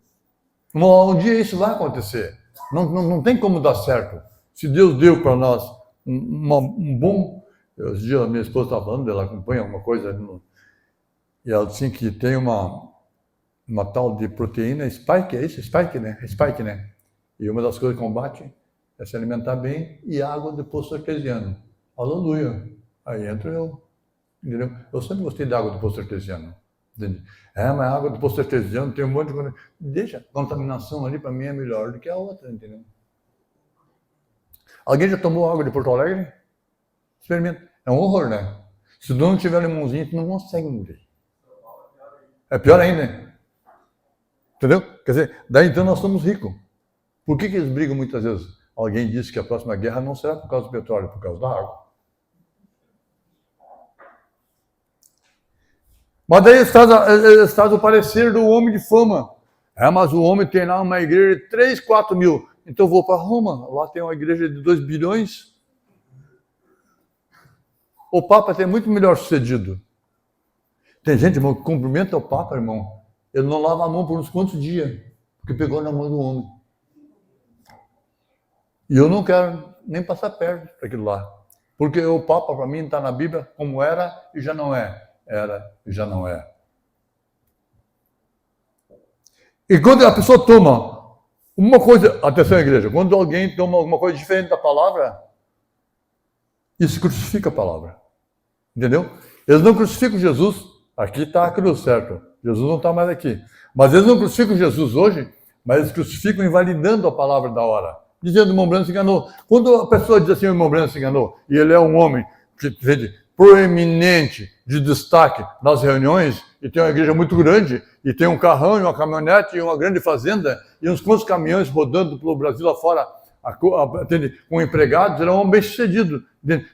Um dia isso vai acontecer. Não tem como dar certo. Se Deus deu para nós um bom... Esse dia a minha esposa estava falando, ela acompanha alguma coisa, e ela disse que tem uma tal de proteína Spike, é isso? Spike, né? Spike, né? E uma das coisas que combate é se alimentar bem e água de poço artesiano. Aleluia. Aí entro eu. Entendeu? Eu sempre gostei da água do poço artesiano. Entende? Mas a água do poço artesiano tem um monte de... Deixa, a contaminação ali para mim é melhor do que a outra, entendeu? Alguém já tomou água de Porto Alegre? Experimenta. É um horror, né? Se não tiver limãozinho, tu não consegue morrer. É pior ainda. Entendeu? Quer dizer, daí então nós somos ricos. Por que eles brigam muitas vezes? Alguém disse que a próxima guerra não será por causa do petróleo, por causa da água. Mas daí está o parecer do homem de fama. Mas o homem tem lá uma igreja de 3, 4 mil. Então eu vou para Roma, lá tem uma igreja de 2 bilhões. O Papa tem muito melhor sucedido. Tem gente, irmão, que cumprimenta o Papa, irmão. Ele não lava a mão por uns quantos dias, porque pegou na mão do homem. E eu não quero nem passar perto daquilo lá. Porque o Papa, para mim, está na Bíblia como era e já não é. Era e já não é. E quando a pessoa toma uma coisa... Atenção, igreja. Quando alguém toma alguma coisa diferente da palavra, isso crucifica a palavra. Entendeu? Eles não crucificam Jesus. Aqui está a cruz, certo? Jesus não está mais aqui. Mas eles não crucificam Jesus hoje, mas eles crucificam invalidando a palavra da hora. Dizendo que o irmão Branham se enganou. Quando a pessoa diz assim, o irmão Branham se enganou, e ele é um homem proeminente, de destaque nas reuniões, e tem uma igreja muito grande, e tem um carrão, e uma caminhonete, e uma grande fazenda, e uns quantos caminhões rodando pelo Brasil afora, com empregados, ele é um homem bem sucedido.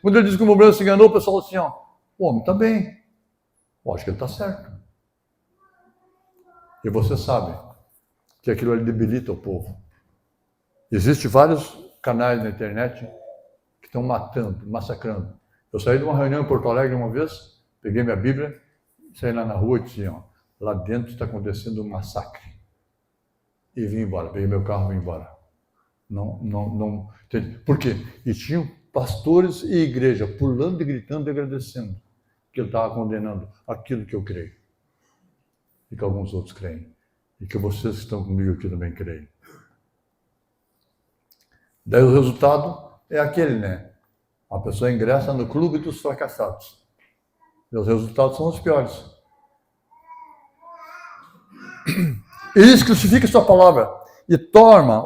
Quando ele diz que o irmão Branham se enganou, o pessoal diz assim, o homem está bem. Eu acho que ele está certo. E você sabe que aquilo ali debilita o povo. Existem vários canais na internet que estão matando, massacrando. Eu saí de uma reunião em Porto Alegre uma vez, peguei minha Bíblia, saí lá na rua e disse, lá dentro está acontecendo um massacre. E vim embora, peguei meu carro e vim embora. Não. Por quê? E tinham pastores e igreja pulando e gritando e agradecendo que ele estava condenando aquilo que eu creio. E que alguns outros creem. E que vocês que estão comigo aqui também creem. Daí o resultado é aquele, né? A pessoa ingressa no clube dos fracassados. E os resultados são os piores. Eles crucificam sua palavra e torna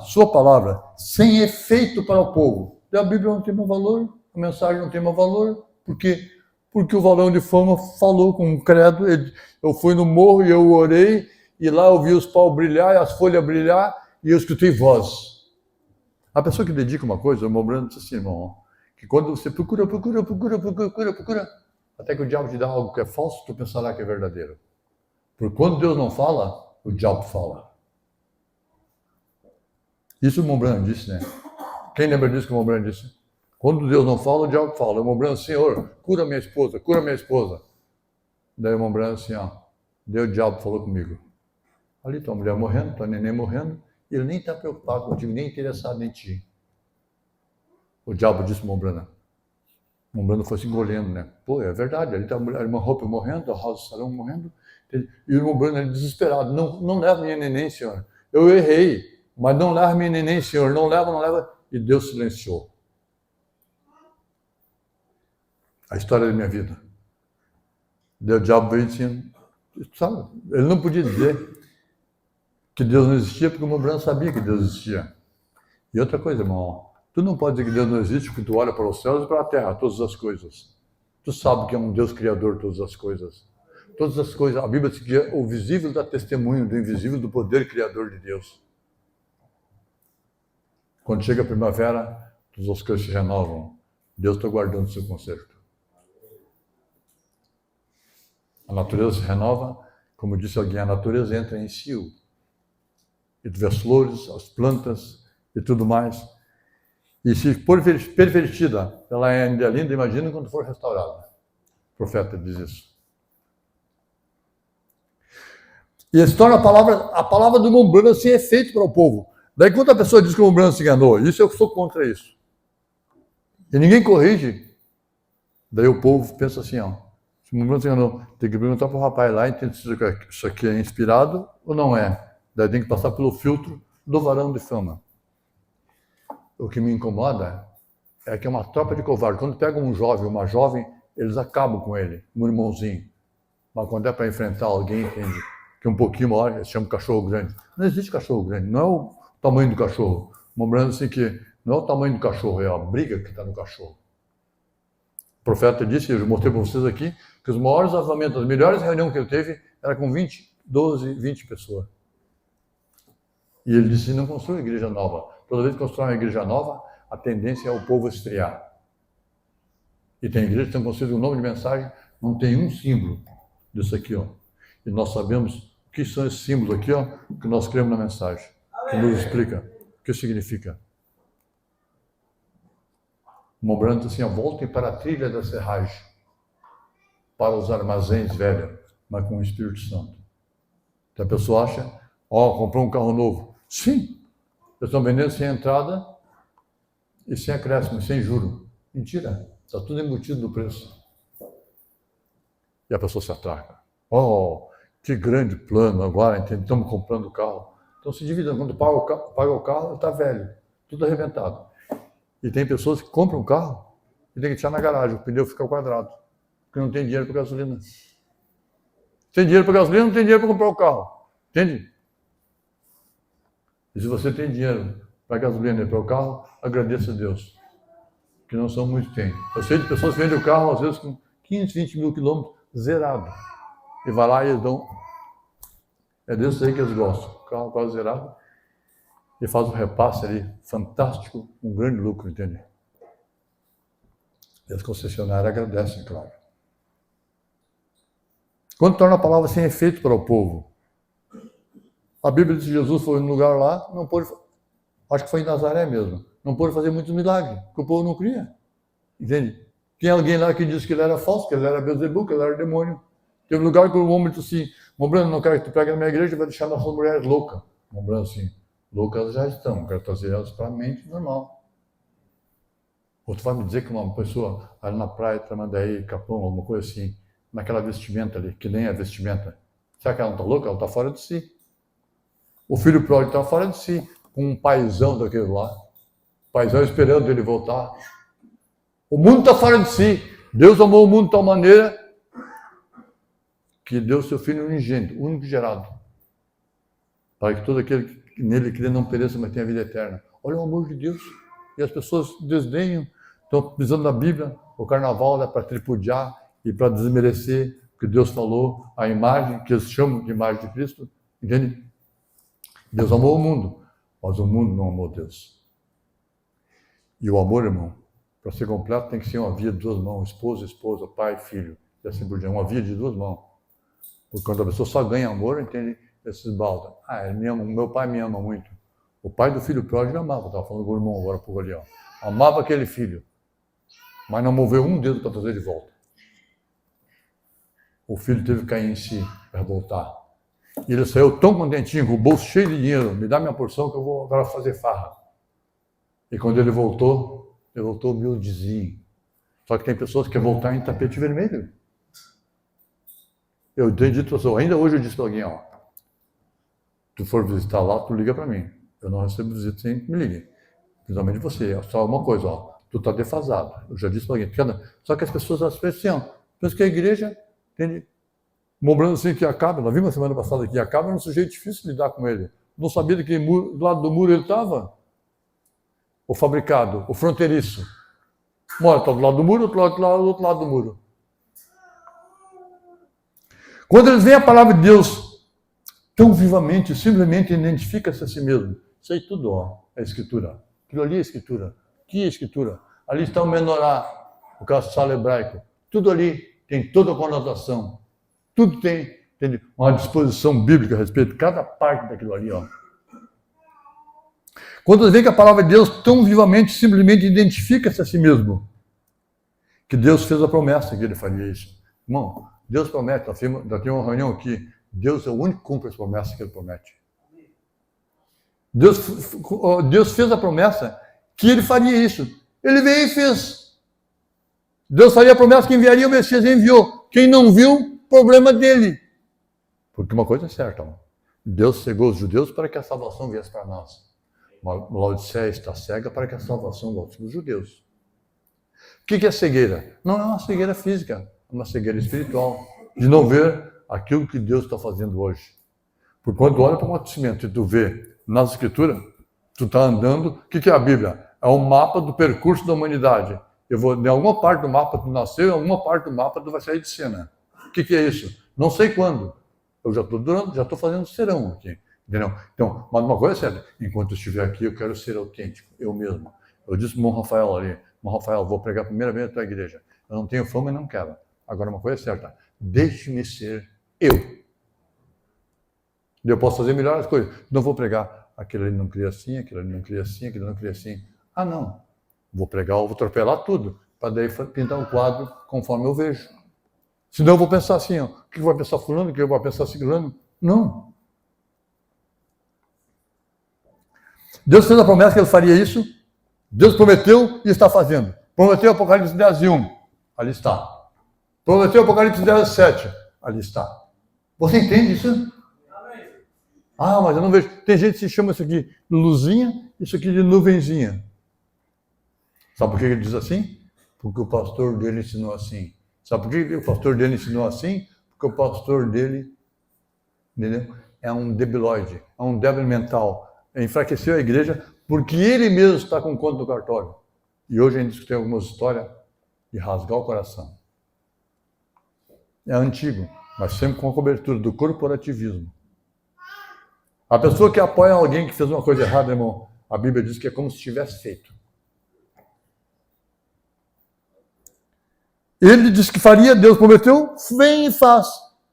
sua palavra sem efeito para o povo. E a Bíblia não tem mais valor, a mensagem não tem mais valor. Por quê? Porque o Valão de Fama falou com um credo. Eu fui no morro e eu orei, e lá eu vi os paus brilhar e as folhas brilhar, e eu escutei voz. A pessoa que dedica uma coisa, o irmão Branham disse assim, irmão, que quando você procura, até que o diabo te dá algo que é falso, tu pensará que é verdadeiro. Porque quando Deus não fala, o diabo fala. Isso o irmão Branham disse, né? Quem lembra disso que o irmão Branham disse? Quando Deus não fala, o diabo fala. O irmão Branham, Senhor, cura minha esposa, cura minha esposa. Daí o irmão Branham assim, ó, Deus, o diabo falou comigo. Ali tua mulher morrendo, tua neném morrendo, e ele nem está preocupado contigo, nem interessado em ti. O diabo disse para o irmão Branham. O irmão Branham foi se engolendo, né? Pô, é verdade, ali está a irmã Hope morrendo, a Rosa Salão morrendo, e o irmão Branham desesperado, não leva minha neném, senhor. Eu errei, mas não leva minha neném, senhor, não leva. E Deus silenciou. A história da minha vida. Daí o diabo veio dizendo, sabe? Ele não podia dizer que Deus não existia, porque o irmão Branham sabia que Deus existia. E outra coisa, irmão, tu não pode dizer que Deus não existe, porque tu olha para os céus e para a terra, todas as coisas. Tu sabe que é um Deus criador de todas as coisas. Todas as coisas, a Bíblia diz que o visível dá testemunho do invisível, do poder criador de Deus. Quando chega a primavera, todas as coisas se renovam. Deus está guardando o seu conserto. A natureza se renova, como disse alguém, a natureza entra em cio. E tu vê as flores, as plantas e tudo mais. E se for pervertida, ela ainda é linda, imagina quando for restaurada. O profeta diz isso. E se torna a palavra do irmão Branham sem efeito para o povo. Daí quando a pessoa diz que o irmão Branham se enganou, isso eu sou contra isso. E ninguém corrige. Daí o povo pensa assim, ó, se o irmão Branham se enganou, tem que perguntar para o rapaz lá, entende se isso aqui é inspirado ou não é. Daí tem que passar pelo filtro do varão de fama. O que me incomoda é que é uma tropa de covarde. Quando pegam um jovem, uma jovem, eles acabam com ele, um irmãozinho. Mas quando é para enfrentar alguém, entende, que é um pouquinho maior, eles chamam cachorro grande. Não existe cachorro grande, não é o tamanho do cachorro. Lembrando assim que não é o tamanho do cachorro, é a briga que está no cachorro. O profeta disse, eu mostrei para vocês aqui, que os maiores avivamentos, as melhores reuniões que ele teve, era com 12, 20 pessoas. E ele disse, não construa igreja nova. Toda vez que constrói uma igreja nova, a tendência é o povo esfriar. E tem igrejas que estão construindo um nome de mensagem, não tem um símbolo disso aqui, ó. E nós sabemos o que são esses símbolos aqui, ó, que nós cremos na mensagem, que nos explica o que significa. Mobrando assim, ó, voltem para a trilha da serragem, para os armazéns velhos, mas com o Espírito Santo. Então a pessoa acha, ó, comprou um carro novo. Sim, eles estão vendendo sem entrada e sem acréscimo, sem juro. Mentira, está tudo embutido no preço. E a pessoa se atraca. Oh, que grande plano agora, entende? Estamos comprando o carro. Então se dividem, quando paga o carro, ele está velho, tudo arrebentado. E tem pessoas que compram um carro e tem que tirar na garagem, o pneu fica quadrado, porque não tem dinheiro para gasolina. Tem dinheiro para gasolina, não tem dinheiro para comprar o carro. Entende? E se você tem dinheiro para gasolina e para o carro, agradeça a Deus, que não são muitos que têm. Eu sei de pessoas que vendem o carro, às vezes, com 15, 20 mil quilômetros, zerado. E vai lá e eles dão... É desse aí que eles gostam. O carro quase zerado. E faz um repasse ali, fantástico, um grande lucro, entende? E as concessionárias agradecem, claro. Quando torna a palavra sem efeito para o povo, a Bíblia diz que Jesus foi num lugar lá, não pôde, acho que foi em Nazaré mesmo, não pôde fazer muitos milagres, porque o povo não cria. Entende? Tinha alguém lá que disse que ele era falso, que ele era Beelzebub, que ele era demônio. Teve um lugar que o homem disse assim, Mombrando, não quero que tu pregue na minha igreja, vai deixar nossas mulheres loucas. Mombrando assim, loucas já estão, quero trazer elas para a mente normal. Ou tu vai me dizer que uma pessoa ali na praia, Tramandaí, Capão, alguma coisa assim, naquela vestimenta ali, que nem é vestimenta, será que ela não está louca? Ela está fora de si. O filho pródigo está fora de si, com um paizão daquele lá. O paizão esperando ele voltar. O mundo está fora de si. Deus amou o mundo de tal maneira que deu seu Filho unigênito, único gerado, para que todo aquele que nele crê não pereça, mas tenha vida eterna. Olha o amor de Deus. E as pessoas desdenham, estão pisando na Bíblia, o carnaval é para tripudiar e para desmerecer o que Deus falou, a imagem que eles chamam de imagem de Cristo, entende? Deus amou o mundo, mas o mundo não amou Deus. E o amor, irmão, para ser completo tem que ser uma via de duas mãos, esposa, pai, filho, e assim por diante, uma via de duas mãos. Porque quando a pessoa só ganha amor, entende? Esses balda. Ele me ama, meu pai me ama muito. O pai do filho pródigo amava, estava falando com o irmão agora por ali, ó. Amava aquele filho, mas não moveu um dedo para trazer de volta. o filho teve que cair em si para voltar. E ele saiu tão contentinho, com o bolso cheio de dinheiro. Me dá minha porção que eu vou agora fazer farra. E quando ele voltou humildezinho. Só que tem pessoas que querem voltar em tapete vermelho. Eu tenho dito para você, ainda hoje eu disse para alguém, ó, tu for visitar lá, tu liga para mim. Eu não recebo visita sem que me ligue. Principalmente você. Só uma coisa, ó, tu tá defasado. Eu já disse para alguém. Só que as pessoas às vezes pensam que a igreja tem mobrando assim que acaba. Nós vimos a semana passada que acaba era um sujeito difícil de lidar com ele. Não sabia de que do lado do muro ele estava. O fabricado, o fronteiriço. Mora do lado do muro, outro lado do muro. Quando eles veem a palavra de Deus tão vivamente, simplesmente identifica-se a si mesmo. Isso aí tudo, ó, é a Escritura. Aquilo ali é a Escritura. Aqui é a Escritura. Ali está o menorá, o castiçal hebraico. Tudo ali tem toda a conotação. Tudo tem uma disposição bíblica a respeito de cada parte daquilo ali, ó. Quando eles veem que a palavra de Deus tão vivamente, simplesmente identifica-se a si mesmo, que Deus fez a promessa que ele faria isso. Irmão, Deus promete, nós temos uma reunião aqui, Deus é o único que cumpre as promessas que ele promete. Deus fez a promessa que ele faria isso. Ele veio e fez. Deus faria a promessa que enviaria o Messias e enviou. Quem não viu, problema dele. Porque uma coisa é certa, irmão. Deus cegou os judeus para que a salvação viesse para nós. Laodiceia está cega para que a salvação volte para os judeus. O que é cegueira? Não é uma cegueira física, é uma cegueira espiritual. De não ver aquilo que Deus está fazendo hoje. Porque quando tu olha para o acontecimento e tu vê nas Escrituras, tu está andando. O que é a Bíblia? É um mapa do percurso da humanidade. Em alguma parte do mapa tu nasceu, em alguma parte do mapa tu vai sair de cena. O que é isso? Não sei quando. Eu já estou fazendo serão aqui. Entendeu? Então, mas uma coisa é certa, enquanto eu estiver aqui, eu quero ser autêntico, eu mesmo. Eu disse para o irmão Rafael ali, irmão Rafael, vou pregar a primeira vez na tua igreja. Eu não tenho fama e não quero. Agora, uma coisa é certa, deixe-me ser eu. Eu posso fazer melhor as coisas. Não vou pregar, aquele ali não cria assim, aquele ali não cria assim, aquele não cria assim. Ah, não. Vou pregar, eu vou atropelar tudo, para daí pintar um quadro conforme eu vejo. Senão eu vou pensar assim, ó, o que vai pensar fulano, o que vai pensar ciclano? Não. Deus fez a promessa que ele faria isso. Deus prometeu e está fazendo. Prometeu Apocalipse 10:1. Ali está. Prometeu Apocalipse 10:7. Ali está. Você entende isso? Ah, mas eu não vejo. Tem gente que se chama isso aqui de luzinha, isso aqui de nuvenzinha. Sabe por que ele diz assim? Porque o pastor dele ensinou assim. Sabe por que o pastor dele ensinou assim? Porque o pastor dele, entendeu? É um debilóide, é um débil mental. Enfraqueceu a igreja porque ele mesmo está com conta do cartório. E hoje a gente tem algumas histórias de rasgar o coração. É antigo, mas sempre com a cobertura do corporativismo. A pessoa que apoia alguém que fez uma coisa errada, irmão, a Bíblia diz que é como se tivesse feito. Ele disse que faria, Deus prometeu, vem e faz.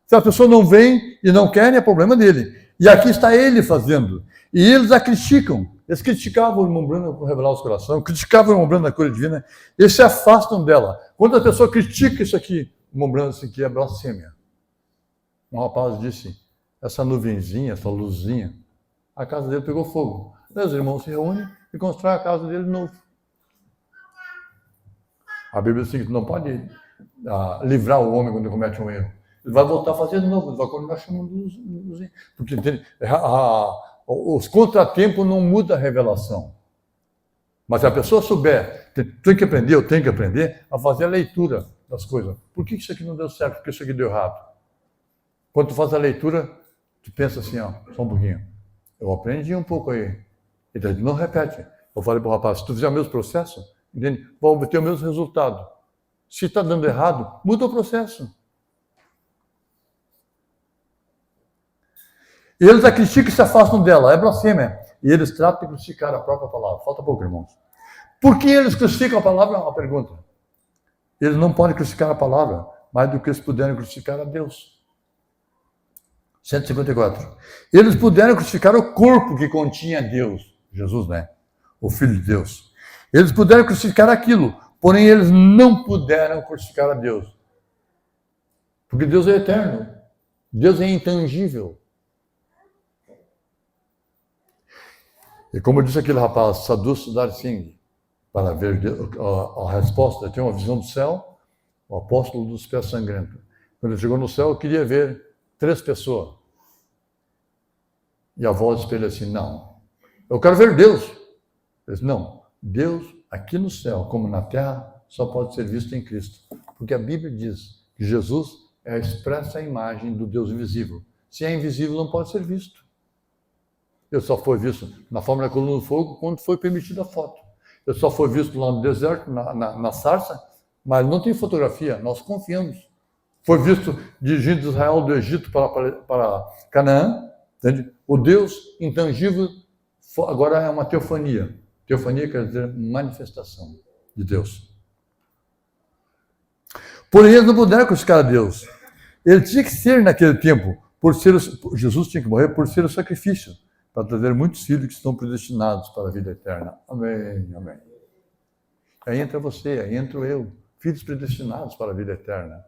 Se a pessoa não vem e não quer, é problema dele. E aqui está ele fazendo. E eles a criticam. Eles criticavam o irmão Bruno por revelar os corações, criticavam o irmão Bruno na cura divina, eles se afastam dela. Quando a pessoa critica isso aqui, o irmão Bruno disse que é blasfêmia. Um rapaz disse, essa nuvenzinha, essa luzinha, a casa dele pegou fogo. Daí os irmãos se reúnem e constroem a casa dele de novo. A Bíblia diz que não pode livrar o homem quando comete um erro. Ele vai voltar a fazer de novo, ele vai continuar chamando de luzinha. Porque os contratempos não mudam a revelação. Mas se a pessoa souber, tem que aprender, eu tenho que aprender a fazer a leitura das coisas. Por que isso aqui não deu certo? Por que isso aqui deu errado? Quando tu faz a leitura, tu pensa assim, ó, só um pouquinho. Eu aprendi um pouco aí. Então, não repete. Eu falei para o rapaz, se tu fizer o mesmo processo, entende? Vai obter o mesmo resultado. Se está dando errado, muda o processo. E eles a criticam e se afastam dela. É blasfêmia. E eles tratam de crucificar a própria palavra. Falta pouco, irmãos. Por que eles crucificam a palavra? É uma pergunta. Eles não podem crucificar a palavra mais do que eles puderem crucificar a Deus. 154. Eles puderam crucificar o corpo que continha Deus. Jesus, né? O Filho de Deus. Eles puderam crucificar aquilo. Porém, eles não puderam crucificar a Deus. Porque Deus é eterno. Deus é intangível. E como disse aquele rapaz, Sadhu Sundar Singh, para ver a resposta, tinha uma visão do céu, o apóstolo dos pés sangrentos. Quando ele chegou no céu, eu queria ver 3 pessoas. E a voz dele assim, não, eu quero ver Deus. Ele disse, não, Deus aqui no céu, como na terra, só pode ser visto em Cristo. Porque a Bíblia diz que Jesus é a expressa imagem do Deus invisível. Se é invisível, não pode ser visto. Ele só foi visto na forma da coluna de fogo quando foi permitida a foto. Ele só foi visto lá no deserto, na sarça, mas não tem fotografia, nós confiamos. Foi visto dirigindo Israel do Egito para Canaã, entende? O Deus intangível agora é uma teofania. Teofania quer dizer manifestação de Deus. Porém, eles não puderam crucificar a Deus. Ele tinha que ser naquele tempo, Jesus tinha que morrer por ser o sacrifício, para trazer muitos filhos que estão predestinados para a vida eterna. Amém, amém. Aí entra você, aí entro eu, filhos predestinados para a vida eterna.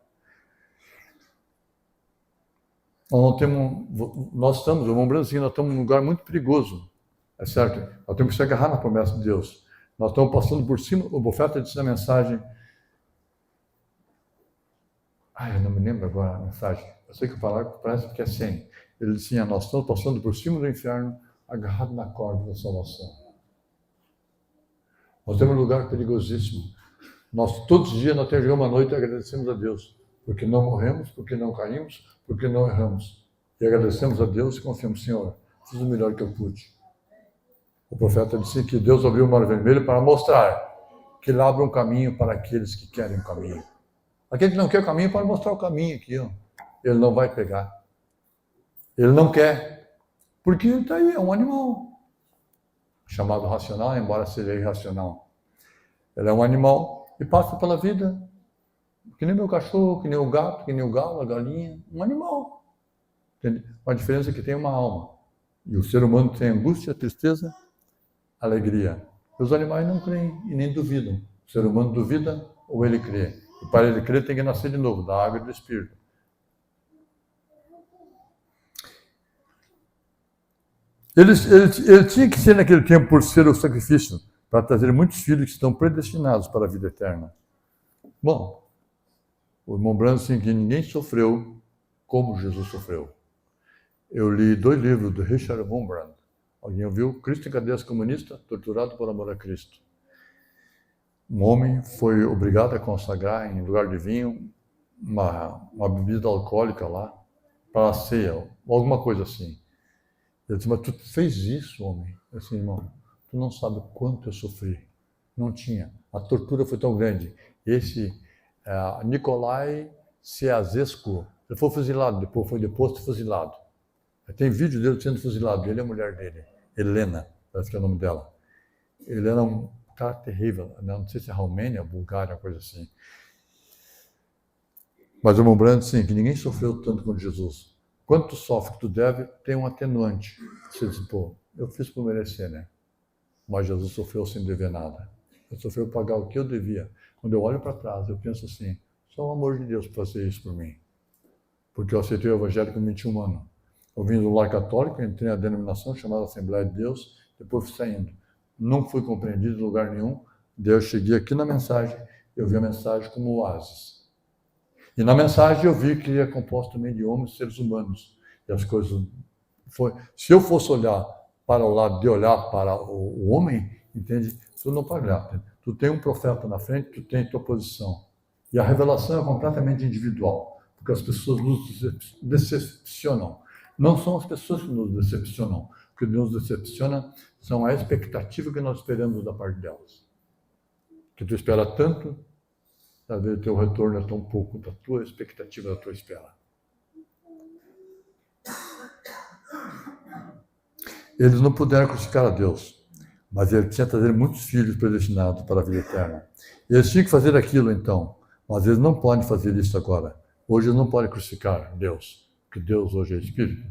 Nós estamos, o Brasil, nós estamos num lugar muito perigoso, é certo? Nós temos que se agarrar na promessa de Deus. Nós estamos passando por cima, o profeta disse na mensagem, eu não me lembro agora a mensagem, eu sei que o parágrafo parece que é 100. Ele disse assim, nós estamos passando por cima do inferno, agarrado na corda da salvação. Nós temos um lugar perigosíssimo. Todos os dias, nós terminamos a noite e agradecemos a Deus, porque não morremos, porque não caímos, porque não erramos. E agradecemos a Deus e confiamos, Senhor, fiz o melhor que eu pude. O profeta disse que Deus abriu o mar vermelho para mostrar que ele abre um caminho para aqueles que querem o caminho. Aquele que não quer o caminho pode mostrar o caminho aqui. Ele não vai pegar. Ele não quer. Porque ele está aí, é um animal. Chamado racional, embora seja irracional. Ele é um animal e passa pela vida. Que nem meu cachorro, que nem o gato, que nem o galo, a galinha. Um animal. Entende? A diferença é que tem uma alma. E o ser humano tem angústia, tristeza, alegria. Os animais não creem e nem duvidam. O ser humano duvida ou ele crê. E para ele crer tem que nascer de novo, da água e do Espírito. Ele tinha que ser naquele tempo por ser o sacrifício, para trazer muitos filhos que estão predestinados para a vida eterna. Bom, o irmão Branham disse que ninguém sofreu como Jesus sofreu. Eu li 2 livros do Richard Wurmbrand. Alguém ouviu? Cristo em cadeias comunistas, torturado por amor a Cristo. Um homem foi obrigado a consagrar, em lugar de vinho, uma bebida alcoólica lá, para a ceia, alguma coisa assim. Ele disse, mas tu fez isso, homem? Eu disse, irmão, tu não sabe quanto eu sofri. Não tinha. A tortura foi tão grande. Esse Nikolai Ceausescu, ele foi fuzilado, depois foi deposto e fuzilado. Tem vídeo dele sendo fuzilado, ele é a mulher dele, Helena, parece que é o nome dela. Ele era um cara terrível, não sei se é Romênia, Bulgária, coisa assim. Mas o irmão Branham disse assim, que ninguém sofreu tanto quanto Jesus. Quando tu sofre que tu deve, tem um atenuante. Você diz, pô, eu fiz por merecer, né? Mas Jesus sofreu sem dever nada. Ele sofreu pagar o que eu devia. Quando eu olho para trás, eu penso assim, só o amor de Deus para fazer isso por mim. Porque eu aceitei o Evangelho com 21 anos. Eu vim do lar católico, entrei na denominação chamada Assembleia de Deus, depois fui saindo. Não fui compreendido em lugar nenhum. Daí eu cheguei aqui na mensagem, eu vi a mensagem como oásis. E na mensagem eu vi que é composto também de homens e seres humanos. E as coisas... Se eu fosse olhar para o lado de olhar para o homem, entende? Tu não pode olhar. Tu tem um profeta na frente, tu tem tua posição. E a revelação é completamente individual, porque as pessoas nos decepcionam. Não são as pessoas que nos decepcionam. O que nos decepciona são a expectativa que nós esperamos da parte delas. Que tu espera tanto, às vezes o teu retorno é tão pouco da tua expectativa, da tua espera. Eles não puderam crucificar a Deus, mas ele tinha que trazer muitos filhos predestinados para a vida eterna. Eles tinham que fazer aquilo então, mas eles não podem fazer isso agora. Hoje eles não podem crucificar Deus, porque Deus hoje é Espírito.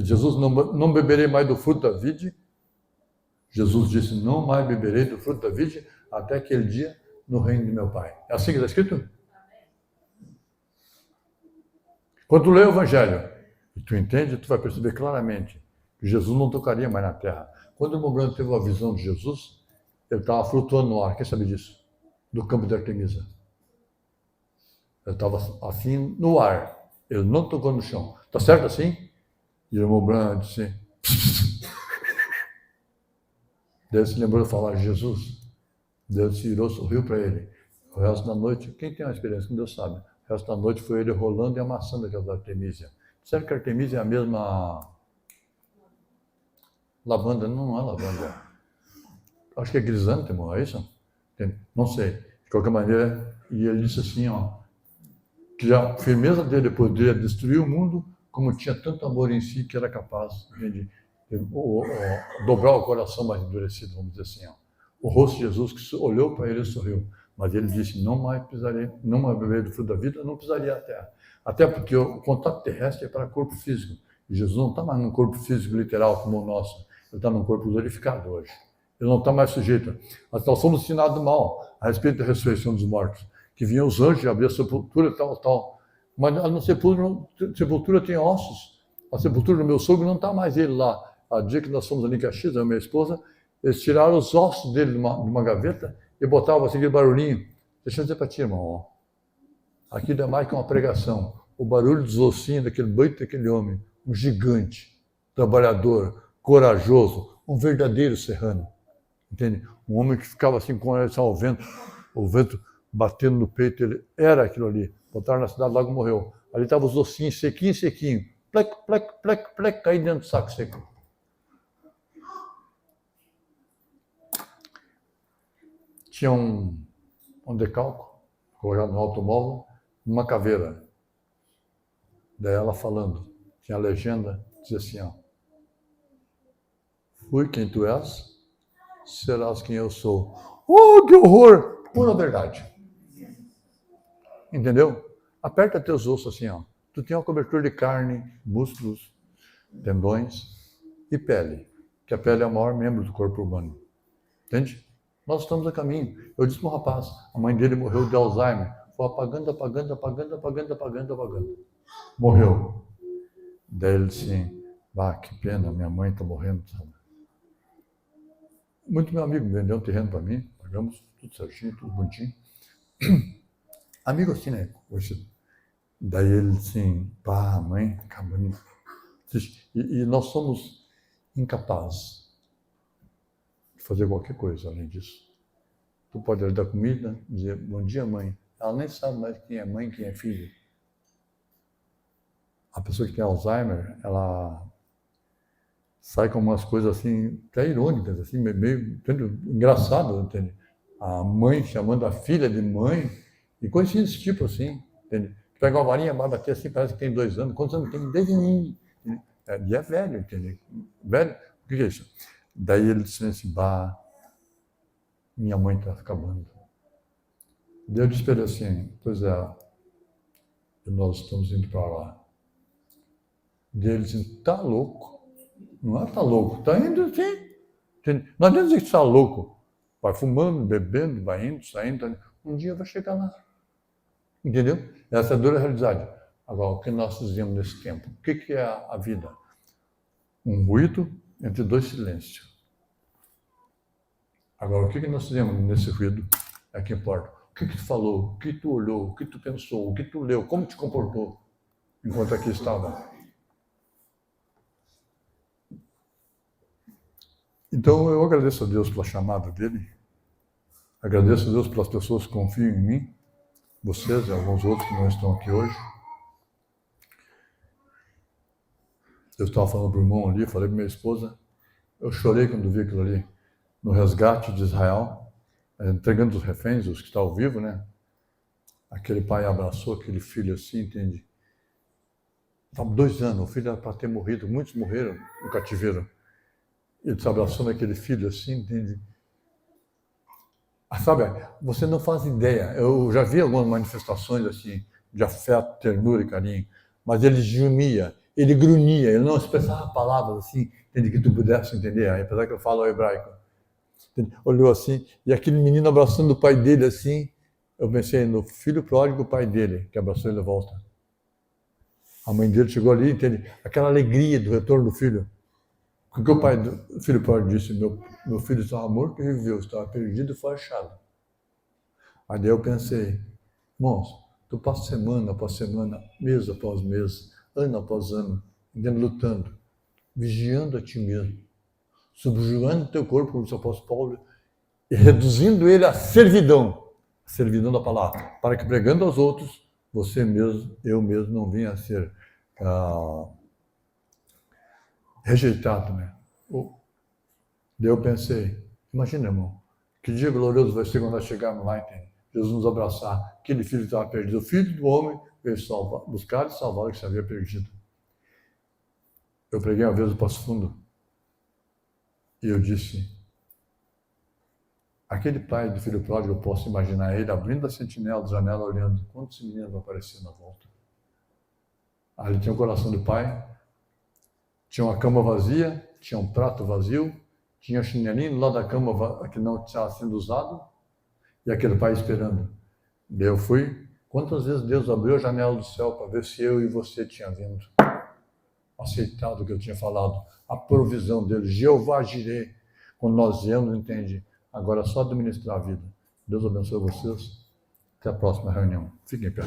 Jesus não beberei mais do fruto da vide. Jesus disse, não mais beberei do fruto da vide até aquele dia no reino de meu Pai. É assim que está escrito? Quando tu lê o Evangelho e tu entende, tu vai perceber claramente que Jesus não tocaria mais na terra. Quando o irmão Branco teve uma visão de Jesus, ele estava flutuando no ar. Quem sabe disso? Do campo de Artemisa. Ele estava assim no ar. Ele não tocou no chão. Tá certo assim? E o irmão Branco disse... Deus se lembrou de falar de Jesus. Deus se virou, sorriu para ele. O resto da noite, quem tem uma experiência com Deus sabe, o resto da noite foi ele rolando e amassando aquela Artemisia. Será que a Artemisia é a mesma lavanda? Não é lavanda. Acho que é crisântemo, é isso? Não sei. De qualquer maneira, e ele disse assim, que a firmeza dele poderia destruir o mundo, como tinha tanto amor em si que era capaz de dobrar o coração mais endurecido, vamos dizer assim. O rosto de Jesus que olhou para ele e sorriu. Mas ele disse, não mais beber do fruto da vida, não pisaria a terra. Até porque o contato terrestre é para corpo físico. E Jesus não está mais num corpo físico literal como o nosso. Ele está num corpo glorificado hoje. Ele não está mais sujeito. Nós somos ensinados mal a respeito da ressurreição dos mortos. Que vinham os anjos abrir a sepultura e tal. Mas na sepultura tem ossos. A sepultura do meu sogro não está mais ele lá. A dia que nós fomos ali em Caxias, eu e minha esposa, eles tiraram os ossos dele de uma gaveta e botavam assim aquele barulhinho. Deixa eu dizer para ti, irmão. Aquilo é mais que uma pregação. O barulho dos ossinhos daquele baita daquele homem. Um gigante, trabalhador, corajoso, um verdadeiro serrano. Entende? Um homem que ficava assim com o vento batendo no peito, ele era aquilo ali. Botaram na cidade, logo morreu. Ali estavam os ossinhos sequinho. Plec, plec, plec, plec, caí dentro do saco seco. Tinha um decalco, colocado no automóvel, uma caveira. Daí ela falando, tinha a legenda, dizia assim, fui quem tu és, serás quem eu sou. Oh, que horror! Pura verdade. Entendeu? Aperta teus ossos assim, Tu tem uma cobertura de carne, músculos, tendões e pele. Que a pele é o maior membro do corpo humano. Entende? Nós estamos a caminho. Eu disse para um rapaz, a mãe dele morreu de Alzheimer. Foi apagando. Morreu. Daí ele disse, que pena, minha mãe está morrendo. Sabe? Muito meu amigo vendeu um terreno para mim, pagamos tudo certinho, tudo bonitinho. Amigo assim, né? Daí ele disse, mãe, acabando. E nós somos incapazes de fazer qualquer coisa além disso. Tu pode lhe dar comida, dizer, bom dia, mãe. Ela nem sabe mais quem é mãe, quem é filho. A pessoa que tem Alzheimer, ela sai com umas coisas assim, até irônicas, assim, meio engraçado, entende? A mãe chamando a filha de mãe, e coisas desse tipo, assim, entende? Pega uma varinha, vai bater assim, parece que tem 2 anos. Quantos anos tem? Desde mim. E é velho, entende? Velho, o que é isso? Daí ele disse assim, minha mãe está acabando. Daí eu disse para ele assim, pois é, nós estamos indo para lá. Daí ele disse, tá louco? Não é tá louco, tá indo sim. Não adianta dizer que está louco. Vai fumando, bebendo, vai indo, saindo. Um dia vai chegar lá. Entendeu? Essa é a dura realidade. Agora, o que nós fizemos nesse tempo? O que é a vida? Um ruído entre 2 silêncios. Agora, o que nós fizemos nesse ruído é que importa. O que tu falou, o que tu olhou, o que tu pensou, o que tu leu, como te comportou enquanto aqui estava. Então, eu agradeço a Deus pela chamada dele. Agradeço a Deus pelas pessoas que confiam em mim. Vocês e alguns outros que não estão aqui hoje. Eu estava falando para o irmão ali, falei para minha esposa. Eu chorei quando vi aquilo ali. No resgate de Israel, entregando os reféns, os que estavam vivos, né? Aquele pai abraçou aquele filho assim, entende? Estava 2 anos, o filho era para ter morrido, muitos morreram no cativeiro. Ele se abraçou naquele filho assim, entende? Sabe, você não faz ideia. Eu já vi algumas manifestações assim, de afeto, ternura e carinho, mas ele gemia, ele grunhia, ele não expressava palavras assim, entende? Que tu pudesse entender, apesar que eu falo hebraico. Olhou assim, e aquele menino abraçando o pai dele assim, eu pensei no filho pródigo, o pai dele, que abraçou ele de volta. A mãe dele chegou ali, entende? Aquela alegria do retorno do filho. O que o pai do filho pródigo disse? Meu filho estava morto e viveu, estava perdido e foi achado. Aí daí eu pensei, irmãos, tu passa semana após semana, mês após mês, ano após ano, lutando, vigiando a ti mesmo, subjugando o teu corpo, como o apóstolo Paulo, e reduzindo ele à servidão da palavra, para que pregando aos outros, você mesmo, eu mesmo, não venha a ser rejeitado, né? Daí eu pensei, imagina, irmão, que dia glorioso vai ser quando nós chegarmos lá, entende? Jesus nos abraçar, aquele filho estava perdido, o filho do homem veio salvar, buscar e salvar o que se havia perdido. Eu preguei uma vez no Passo Fundo e eu disse, aquele pai do filho pródigo, eu posso imaginar ele abrindo a sentinela da janela, olhando quantos meninos vão aparecer na volta. Ali tinha o coração do pai, tinha uma cama vazia, tinha um prato vazio, tinha um chinelinho lá da cama que não estava sendo usado, e aquele pai esperando. Daí eu fui. Quantas vezes Deus abriu a janela do céu para ver se eu e você tinha vindo? Aceitado o que eu tinha falado. A provisão dele. Jeová Jireh. Quando nós viemos, entende? Agora é só administrar a vida. Deus abençoe vocês. Até a próxima reunião. Fiquem em pé.